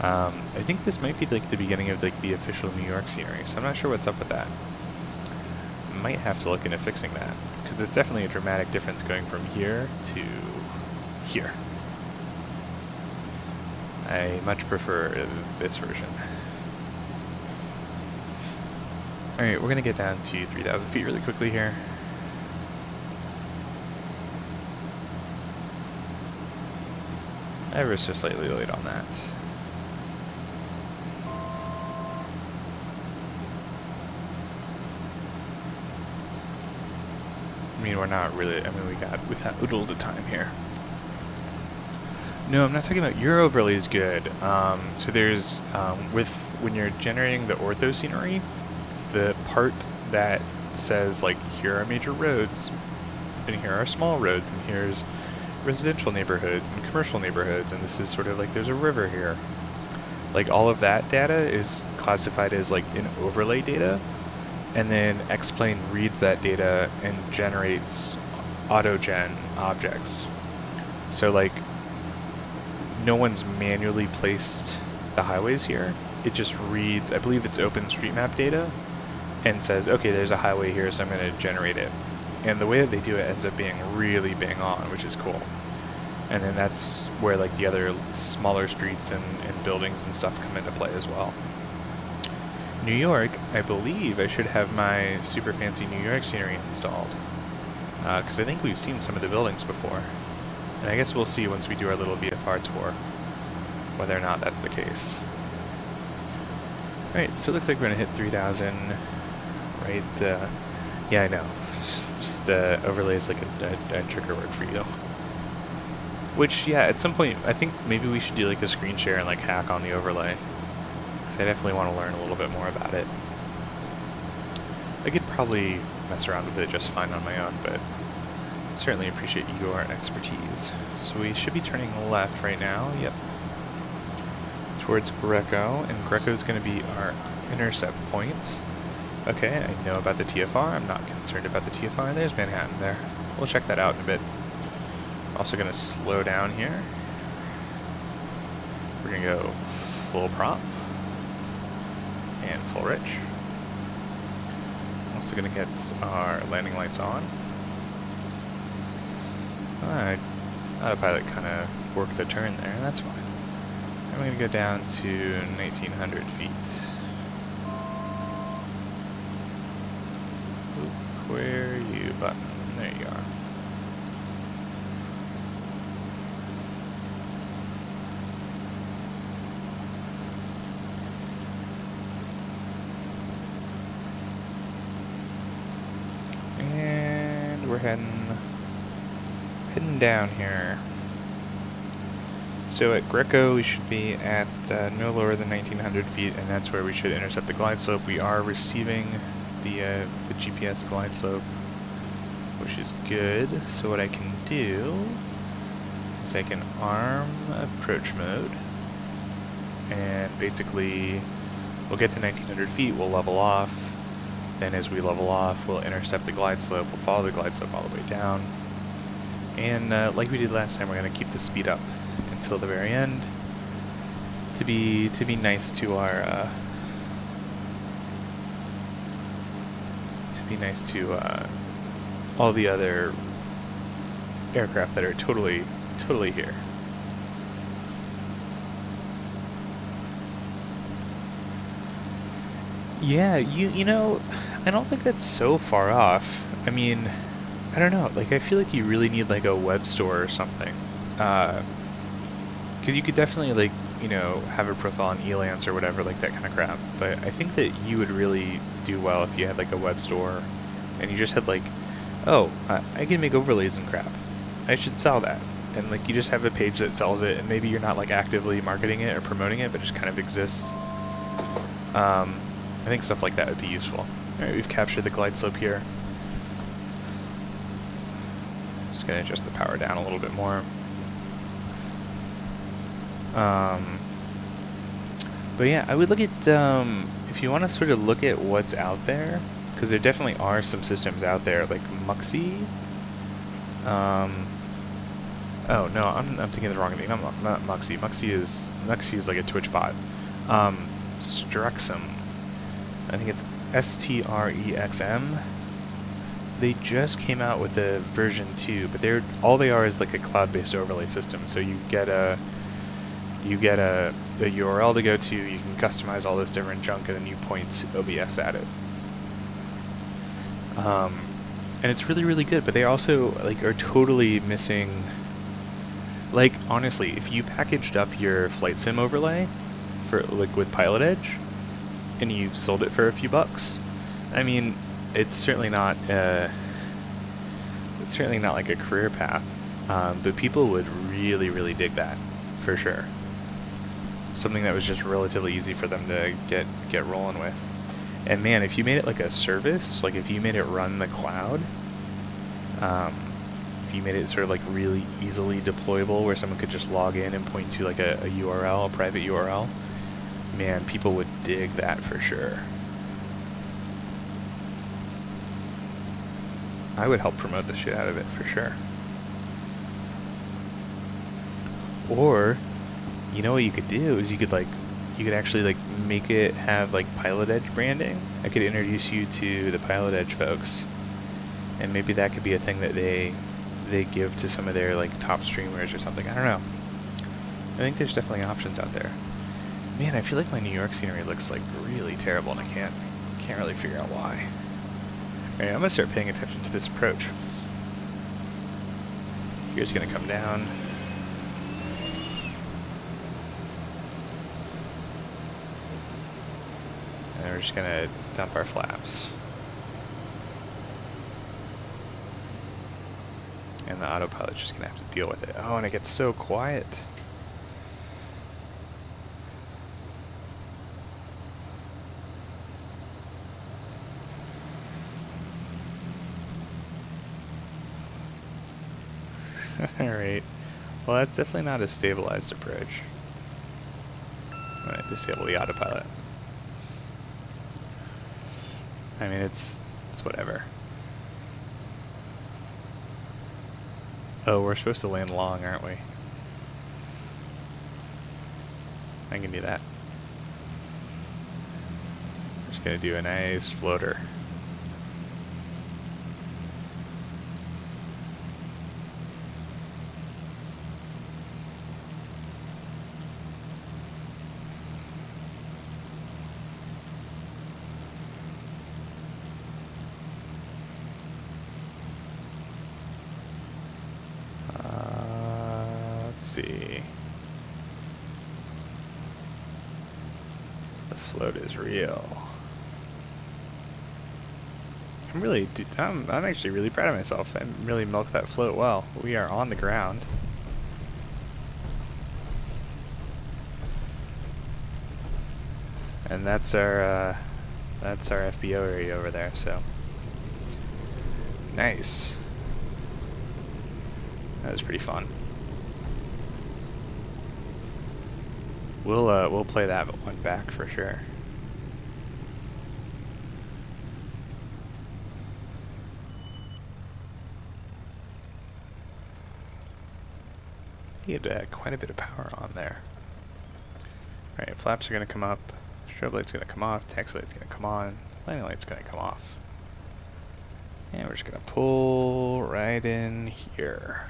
I think this might be, like, the beginning of, like, the official New York scenery, so I'm not sure what's up with that. Might have to look into fixing that, because it's definitely a dramatic difference going from here to here. I much prefer this version. Alright, we're going to get down to 3,000 feet really quickly here. Ever so slightly late on that. I mean, we're not really, I mean, we got oodles of time here. No, I'm not talking about your overlay is good. So there's, when you're generating the ortho scenery, the part that says, like, here are major roads, and here are small roads, and here's residential neighborhoods and commercial neighborhoods, and this is sort of like there's a river here. Like, all of that data is classified as, like, an overlay data, and then X-Plane reads that data and generates auto-gen objects. So, like, no one's manually placed the highways here. It just reads, I believe it's OpenStreetMap data, and says, okay, there's a highway here, so I'm going to generate it. And the way that they do it ends up being really bang on, which is cool. And then that's where, like, the other smaller streets and buildings and stuff come into play as well. New York, I believe I should have my super fancy New York scenery installed. Because I think we've seen some of the buildings before. And I guess we'll see once we do our little VFR tour whether or not that's the case. Alright, so it looks like we're going to hit 3,000, right? Yeah, I know. Just overlays like a trigger word for you. Which, yeah, at some point, I think maybe we should do, like, a screen share and, like, hack on the overlay. Because I definitely want to learn a little bit more about it. I could probably mess around with it just fine on my own, but certainly appreciate your expertise. So we should be turning left right now, yep, towards Greco, and Greco is going to be our intercept point. Okay, I know about the TFR, I'm not concerned about the TFR, there's Manhattan there. We'll check that out in a bit. Also going to slow down here. We're going to go full prop and full rich. Also going to get our landing lights on. Alright, autopilot kind of worked the turn there, that's fine. I'm going to go down to 1,900 feet. Oop, where are you, button? There you are. And we're heading down here. So at Greco we should be at no lower than 1,900 feet, and that's where we should intercept the glide slope. We are receiving the GPS glide slope, which is good. So what I can do is I can arm approach mode, and basically we'll get to 1,900 feet, we'll level off, Then as we level off, we'll intercept the glide slope, we'll follow the glide slope all the way down. And like we did last time, we're going to keep the speed up until the very end to be nice to our all the other aircraft that are totally here. Yeah, you know, I don't think that's so far off. I mean, I don't know, like I feel like you really need like a web store or something. Because you could definitely like, you know, have a profile on Elance or whatever, like that kind of crap. But I think that you would really do well if you had like a web store and you just had like, oh, I can make overlays and crap. I should sell that. And like you just have a page that sells it, and maybe you're not like actively marketing it or promoting it, but just kind of exists. I think stuff like that would be useful. Alright, we've captured the glide slope here. Just gonna adjust the power down a little bit more. But yeah, I would look at, if you want to sort of look at what's out there, because there definitely are some systems out there, like Muxy. Oh no, I'm thinking of the wrong thing. Not Muxy. Muxy is like a Twitch bot. Struxum. I think it's STREXM. They just came out with a version 2, but all they are is like a cloud-based overlay system. So you get a URL to go to, you can customize all this different junk, and then you point OBS at it. And it's really, really good, but they also like are totally missing. Like honestly, if you packaged up your flight sim overlay for like with Pilot Edge, and you sold it for a few bucks, I mean, it's certainly not like a career path, but people would really, really dig that for sure. Something that was just relatively easy for them to get rolling with. And man, if you made it like a service, like if you made it run the cloud, if you made it sort of like really easily deployable where someone could just log in and point to like a URL, a private URL, man, people would dig that for sure. I would help promote the shit out of it for sure. Or, you know what you could do is you could actually like make it have like Pilot Edge branding. I could introduce you to the Pilot Edge folks, and maybe that could be a thing that they give to some of their like top streamers or something. I don't know. I think there's definitely options out there. Man, I feel like my New York scenery looks like really terrible, and I can't really figure out why. Alright, I'm gonna start paying attention to this approach. Gear's gonna come down. And we're just gonna dump our flaps. And the autopilot's just gonna have to deal with it. Oh, and it gets so quiet. Alright. Well, that's definitely not a stabilized approach. I'm gonna disable the autopilot. I mean, it's whatever. Oh, we're supposed to land long, aren't we? I can do that. I'm just gonna do a nice floater. See, the float is real. I'm actually really proud of myself. I really milked that float well. We are on the ground. And that's our FBO area over there, so nice. That was pretty fun. We'll play that one back for sure. He had quite a bit of power on there. Alright, flaps are going to come up, strobe light's going to come off, taxi light's going to come on, landing light's going to come off. And we're just going to pull right in here.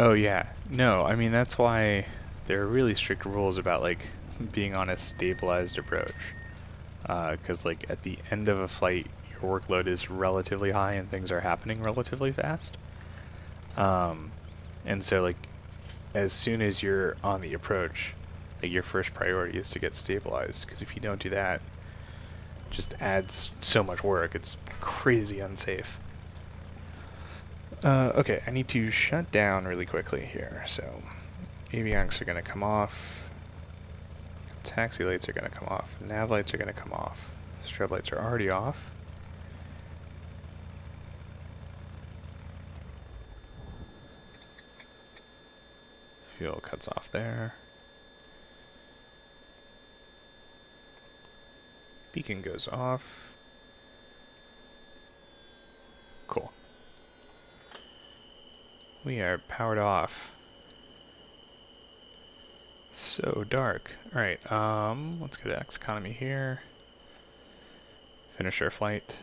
Oh yeah, no, I mean that's why there are really strict rules about like being on a stabilized approach. Because like at the end of a flight, your workload is relatively high and things are happening relatively fast. And so like as soon as you're on the approach, like your first priority is to get stabilized. Because if you don't do that, it just adds so much work. It's crazy unsafe. Okay, I need to shut down really quickly here. So, avionics are going to come off. Taxi lights are going to come off. Nav lights are going to come off. Strobe lights are already off. Fuel cuts off there. Beacon goes off. Cool. We are powered off. So dark. Alright, let's go to X economy here. Finish our flight.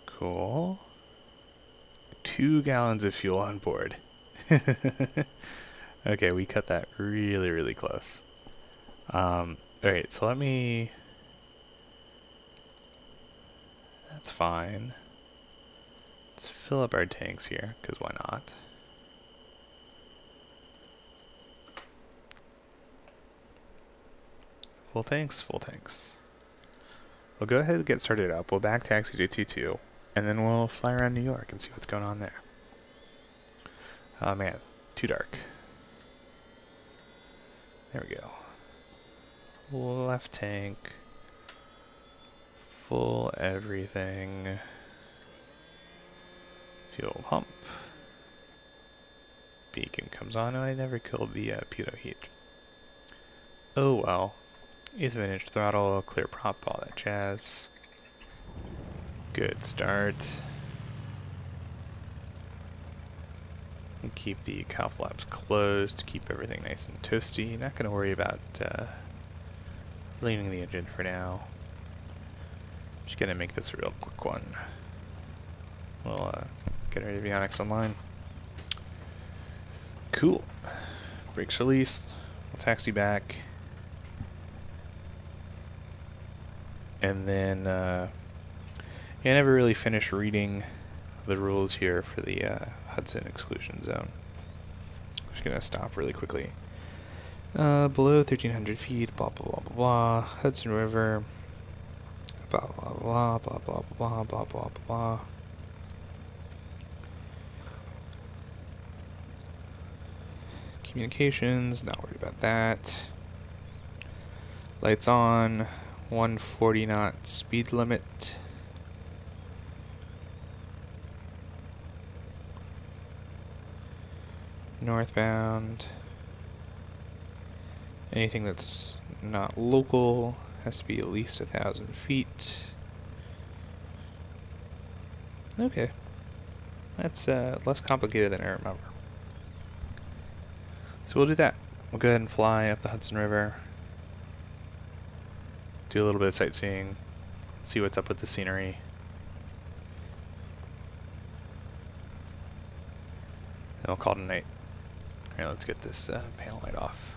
Cool. 2 gallons of fuel on board. Okay, we cut that really, really close. Alright, so let me... That's fine. Let's fill up our tanks here, because why not? Full tanks, full tanks. We'll go ahead and get started up. We'll back taxi to 22, and then we'll fly around New York and see what's going on there. Oh man, too dark. There we go. Left tank. Full everything. Fuel pump. Beacon comes on. Oh, I never killed the pitot heat. Oh well. 8th of an inch throttle, clear prop, all that jazz. Good start. We'll keep the cow flaps closed, keep everything nice and toasty. Not going to worry about leaning the engine for now. Just going to make this a real quick one. We'll get our avionics online. Cool. Brakes released. We'll taxi back. And then, I never really finished reading the rules here for the Hudson exclusion zone. I'm just going to stop really quickly. Below 1,300 feet, blah, blah, blah, blah, blah. Hudson River, blah, blah, blah, blah, blah, blah, blah, blah, blah. Communications, not worried about that. Lights on, 140 knot speed limit. Northbound. Anything that's not local has to be at least 1,000 feet. Okay. That's less complicated than I remember. So we'll do that. We'll go ahead and fly up the Hudson River. Do a little bit of sightseeing. See what's up with the scenery. And we'll call it a night. Alright, let's get this panel light off.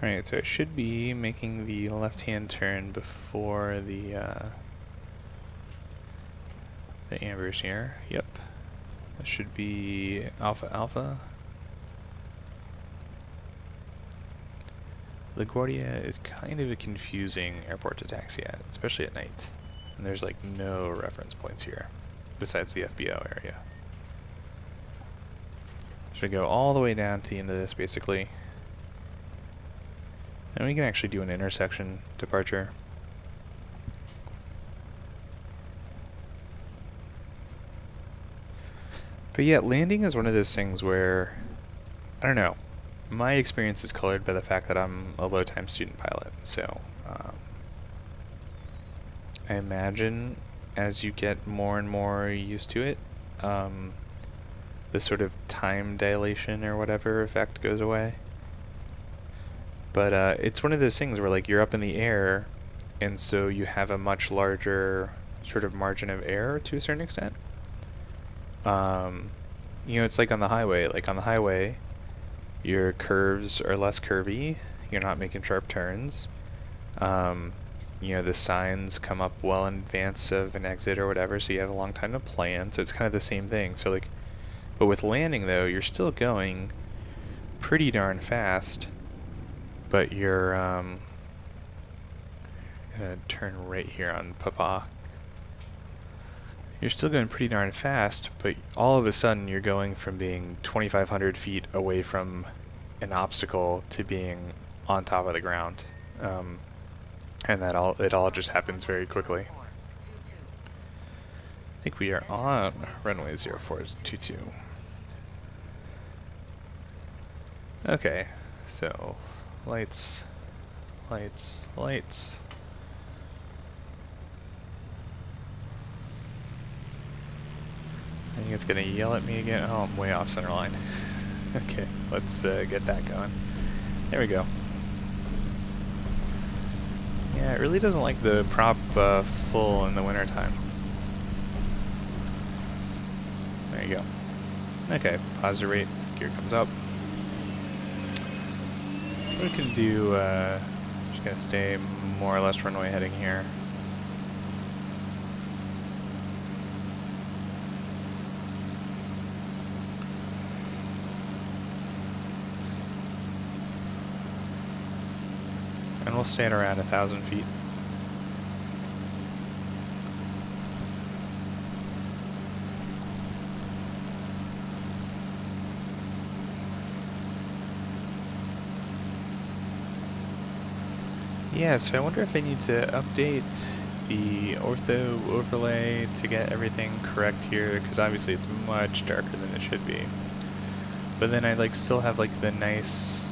Alright, so I should be making the left-hand turn before the ambers here. Yep. That should be Alpha Alpha. LaGuardia is kind of a confusing airport to taxi at, especially at night. And there's like no reference points here, besides the FBO area. Should go all the way down to the end of this, basically. And we can actually do an intersection departure. But yeah, landing is one of those things where, I don't know, my experience is colored by the fact that I'm a low-time student pilot. So I imagine as you get more and more used to it, the sort of time dilation or whatever effect goes away. But it's one of those things where like you're up in the air, and so you have a much larger sort of margin of error to a certain extent. You know, it's like on the highway. Like on the highway, your curves are less curvy. You're not making sharp turns. You know, the signs come up well in advance of an exit or whatever, so you have a long time to plan. So it's kind of the same thing. So like, but with landing though, you're still going pretty darn fast, but you're gonna turn right here on Papa. You're still going pretty darn fast, but all of a sudden you're going from being 2,500 feet away from an obstacle to being on top of the ground. And it all just happens very quickly. I think we are on runway 0422. Okay, so lights, lights, lights. I think it's gonna yell at me again. Oh, I'm way off center line. Okay, let's get that going. There we go. Yeah, it really doesn't like the prop full in the wintertime. There you go. Okay, positive rate, gear comes up. We can do, just gonna stay more or less runway heading here. And we'll stay at around 1,000 feet. Yeah, so I wonder if I need to update the ortho overlay to get everything correct here, because obviously it's much darker than it should be. But then I like still have like the nice.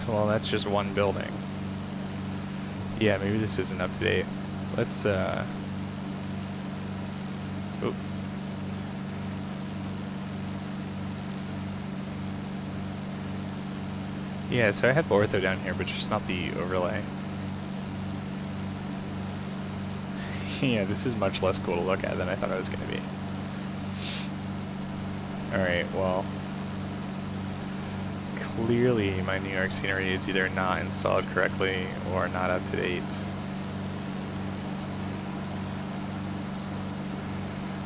Well, that's just one building. Yeah, maybe this isn't up to date. Let's, oh. Yeah, so I have ortho down here, but just not the overlay. Yeah, this is much less cool to look at than I thought it was going to be. Alright, well. Clearly my New York scenery is either not installed correctly or not up to date.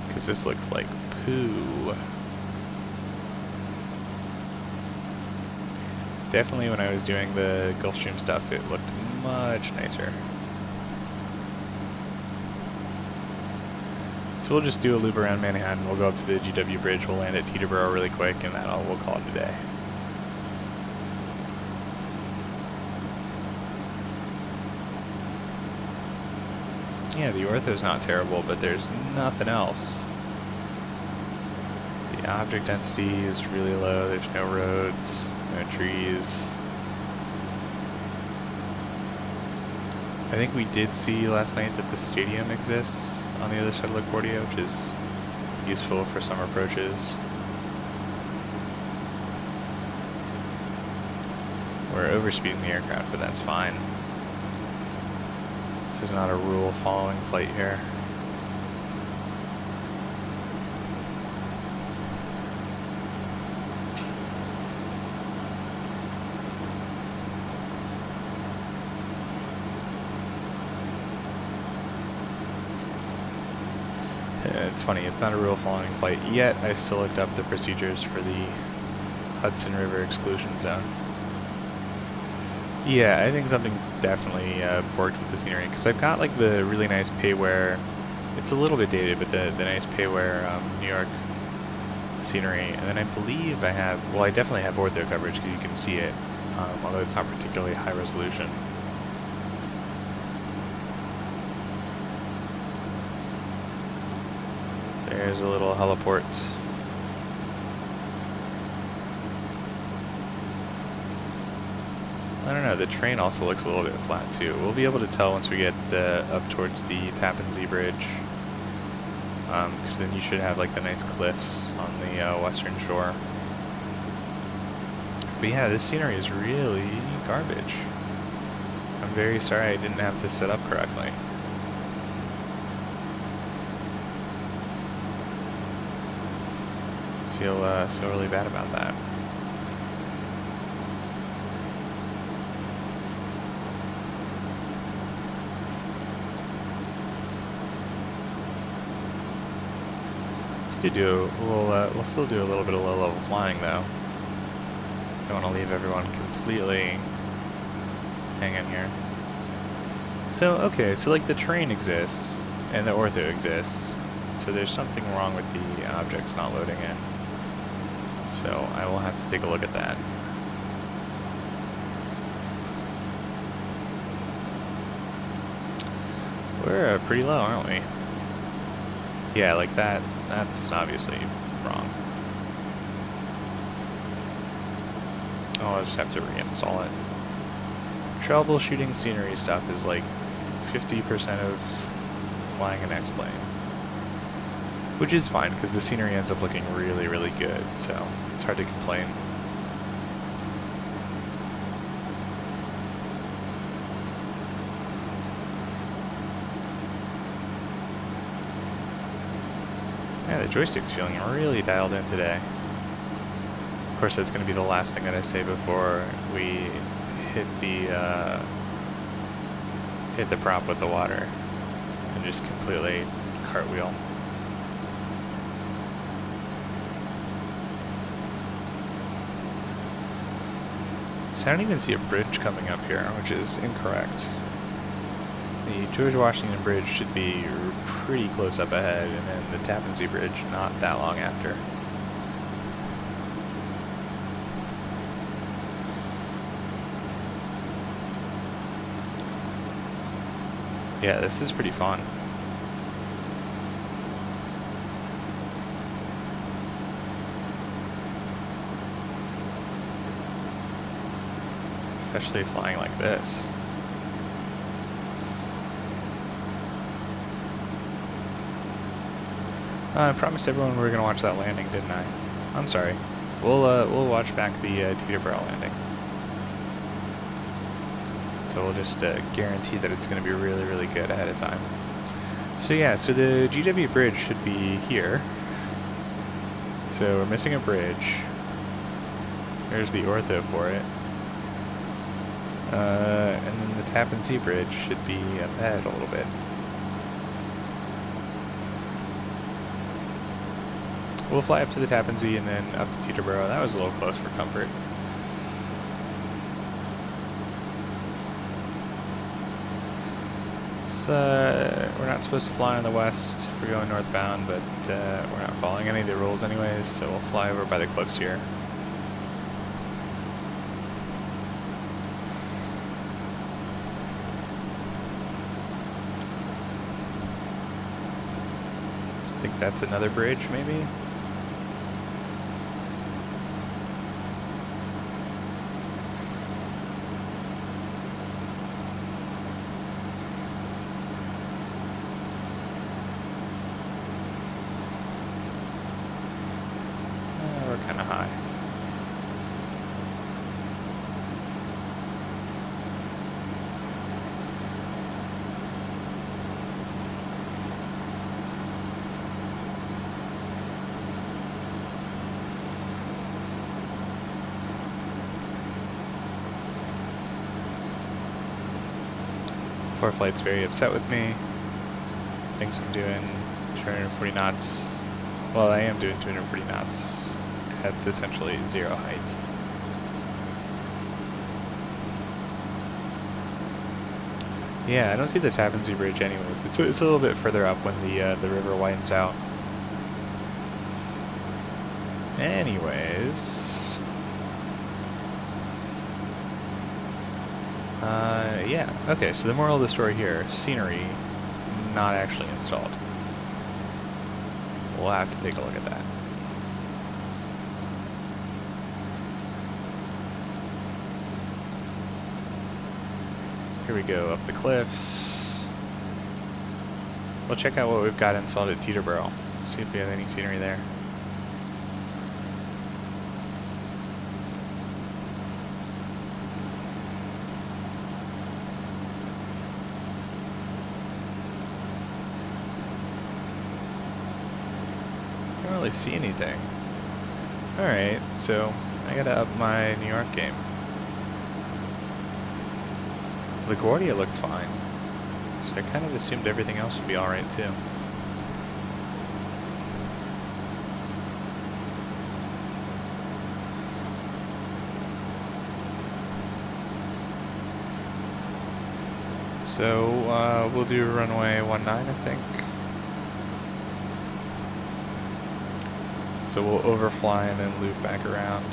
Because this looks like poo. Definitely when I was doing the Gulfstream stuff, it looked much nicer. So we'll just do a loop around Manhattan. We'll go up to the GW Bridge. We'll land at Teterboro really quick, and we'll call it a day. Yeah, the ortho's not terrible, but there's nothing else. The object density is really low. There's no roads, no trees. I think we did see last night that the stadium exists on the other side of LaGuardia, which is useful for some approaches. We're overspeeding the aircraft, but that's fine. This is not a rule following flight here. It's funny, it's not a rule following flight yet. I still looked up the procedures for the Hudson River exclusion zone. Yeah, I think something's definitely worked with the scenery, because I've got like the really nice payware. It's a little bit dated, but the nice payware New York scenery, and then I believe I have, well, I definitely have ortho coverage because you can see it, although it's not particularly high resolution. There's a little heliport. I don't know, the train also looks a little bit flat too. We'll be able to tell once we get up towards the Tappan Zee Bridge, because then you should have like the nice cliffs on the western shore. But yeah, this scenery is really garbage. I'm very sorry I didn't have this set up correctly. Feel really bad about that. We'll still do a little bit of low level flying though. Don't want to leave everyone completely hanging here. So okay, so like the train exists and the ortho exists, so there's something wrong with the objects not loading in. So I will have to take a look at that. We're pretty low, aren't we? Yeah, like that. That's obviously wrong. Oh, I'll just have to reinstall it. Troubleshooting scenery stuff is like 50% of flying an X-plane. Which is fine, because the scenery ends up looking really, really good, so it's hard to complain. Yeah, the joystick's feeling really dialed in today. Of course, that's going to be the last thing that I say before we hit the prop with the water and just completely cartwheel. So I don't even see a bridge coming up here, which is incorrect. The George Washington Bridge should be pretty close up ahead, and then the Tappan Zee Bridge not that long after. Yeah, this is pretty fun. Especially flying like this. I promised everyone we were going to watch that landing, didn't I? I'm sorry. We'll watch back the Teterboro landing. So we'll just guarantee that it's going to be really, really good ahead of time. So yeah, so the GW bridge should be here. So we're missing a bridge. There's the ortho for it. And then the Tappan Zee Bridge should be up ahead a little bit. We'll fly up to the Tappan Zee and then up to Teterboro. That was a little close for comfort. We're not supposed to fly on the west if we're going northbound, but we're not following any of the rules anyways, so we'll fly over by the cliffs here. I think that's another bridge, maybe? We're kind of high. ForeFlight's very upset with me. Thinks I'm doing 240 knots. Well, I am doing 240 knots at essentially zero height. Yeah, I don't see the Tappan Zee Bridge anyways. It's a little bit further up when the river widens out. Anyways. Yeah, okay, so the moral of the story here, scenery not actually installed. We'll have to take a look at that. Here we go, up the cliffs. We'll check out what we've got installed at Teterboro. See if we have any scenery there. Don't really see anything. Alright, so I gotta up my New York game. LaGuardia looked fine, so I kind of assumed everything else would be alright too. So we'll do runway 19, I think. So we'll overfly and then loop back around.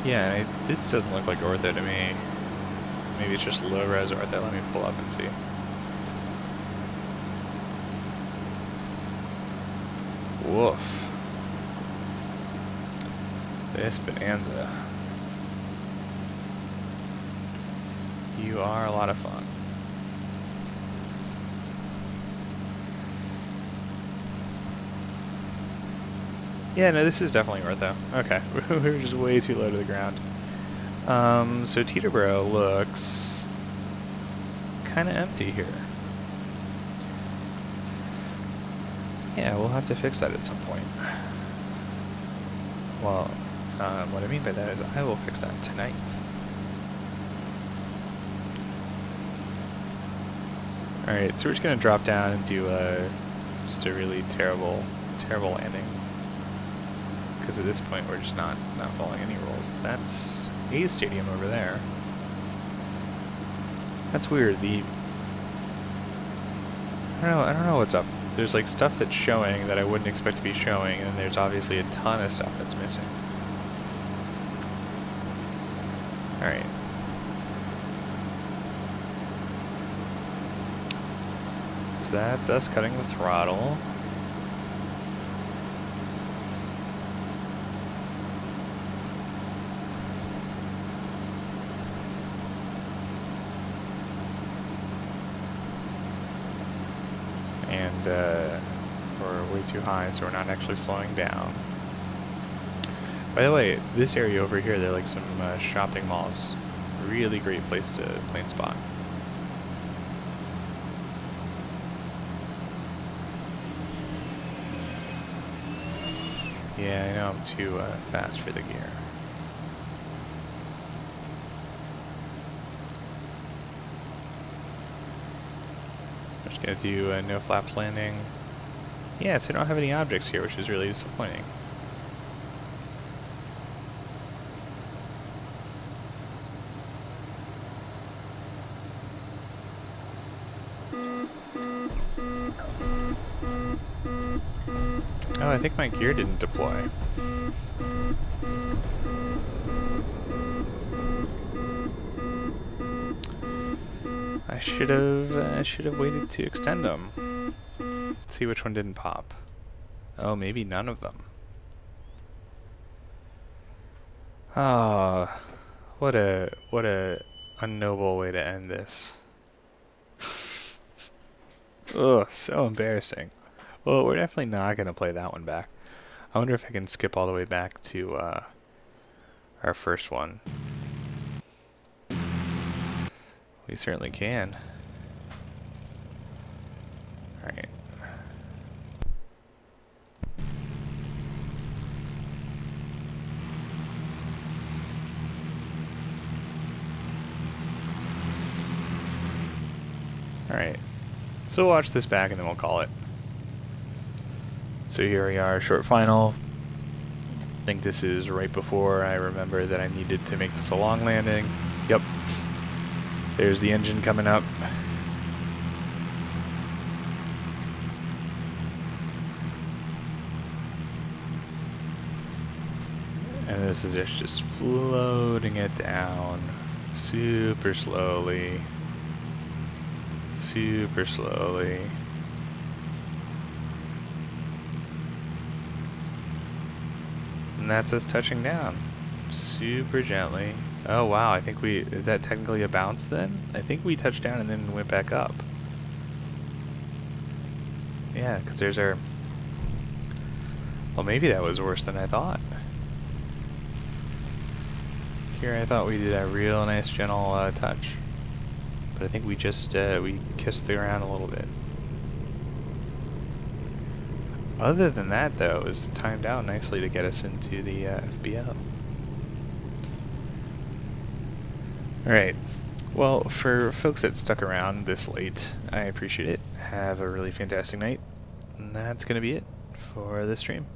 Yeah, this doesn't look like ortho to me. Maybe it's just low res ortho. Let me pull up and see. Woof. This bonanza. You are a lot of fun. Yeah, no, this is definitely ortho. Okay, we were just way too low to the ground. So Teterboro looks kind of empty here. Yeah, we'll have to fix that at some point. Well, what I mean by that is I will fix that tonight. Alright, so we're just going to drop down and do just a really terrible landing. Because at this point we're just not following any rules. That's A's Stadium over there. That's weird. I don't know what's up. There's like stuff that's showing that I wouldn't expect to be showing, and there's obviously a ton of stuff that's missing. Alright. So that's us cutting the throttle. And we're way too high, so we're not actually slowing down. By the way, this area over here, they're like some shopping malls. Really great place to plane spot. Yeah, I know I'm too fast for the gear. Gonna do a no flaps landing. Yes, I don't have any objects here, which is really disappointing. Oh, I think my gear didn't deploy. I should have waited to extend them. Let's see which one didn't pop. Oh, maybe none of them. Ah, what a unnoble way to end this. Ugh, so embarrassing. Well, we're definitely not gonna play that one back. I wonder if I can skip all the way back to our first one. We certainly can. Alright. Alright. So we'll watch this back and then we'll call it. So here we are, short final. I think this is right before I remember that I needed to make this a long landing. Yep. There's the engine coming up. And this is just floating it down super slowly. Super slowly. And that's us touching down. Super gently. Oh wow, I think is that technically a bounce then? I think we touched down and then went back up. Yeah, because there's our... Well, maybe that was worse than I thought. Here I thought we did a real nice gentle touch. But I think we just, we kissed the ground a little bit. Other than that though, it was timed out nicely to get us into the FBO. Alright, well, for folks that stuck around this late, I appreciate it. Have a really fantastic night. And that's going to be it for this stream.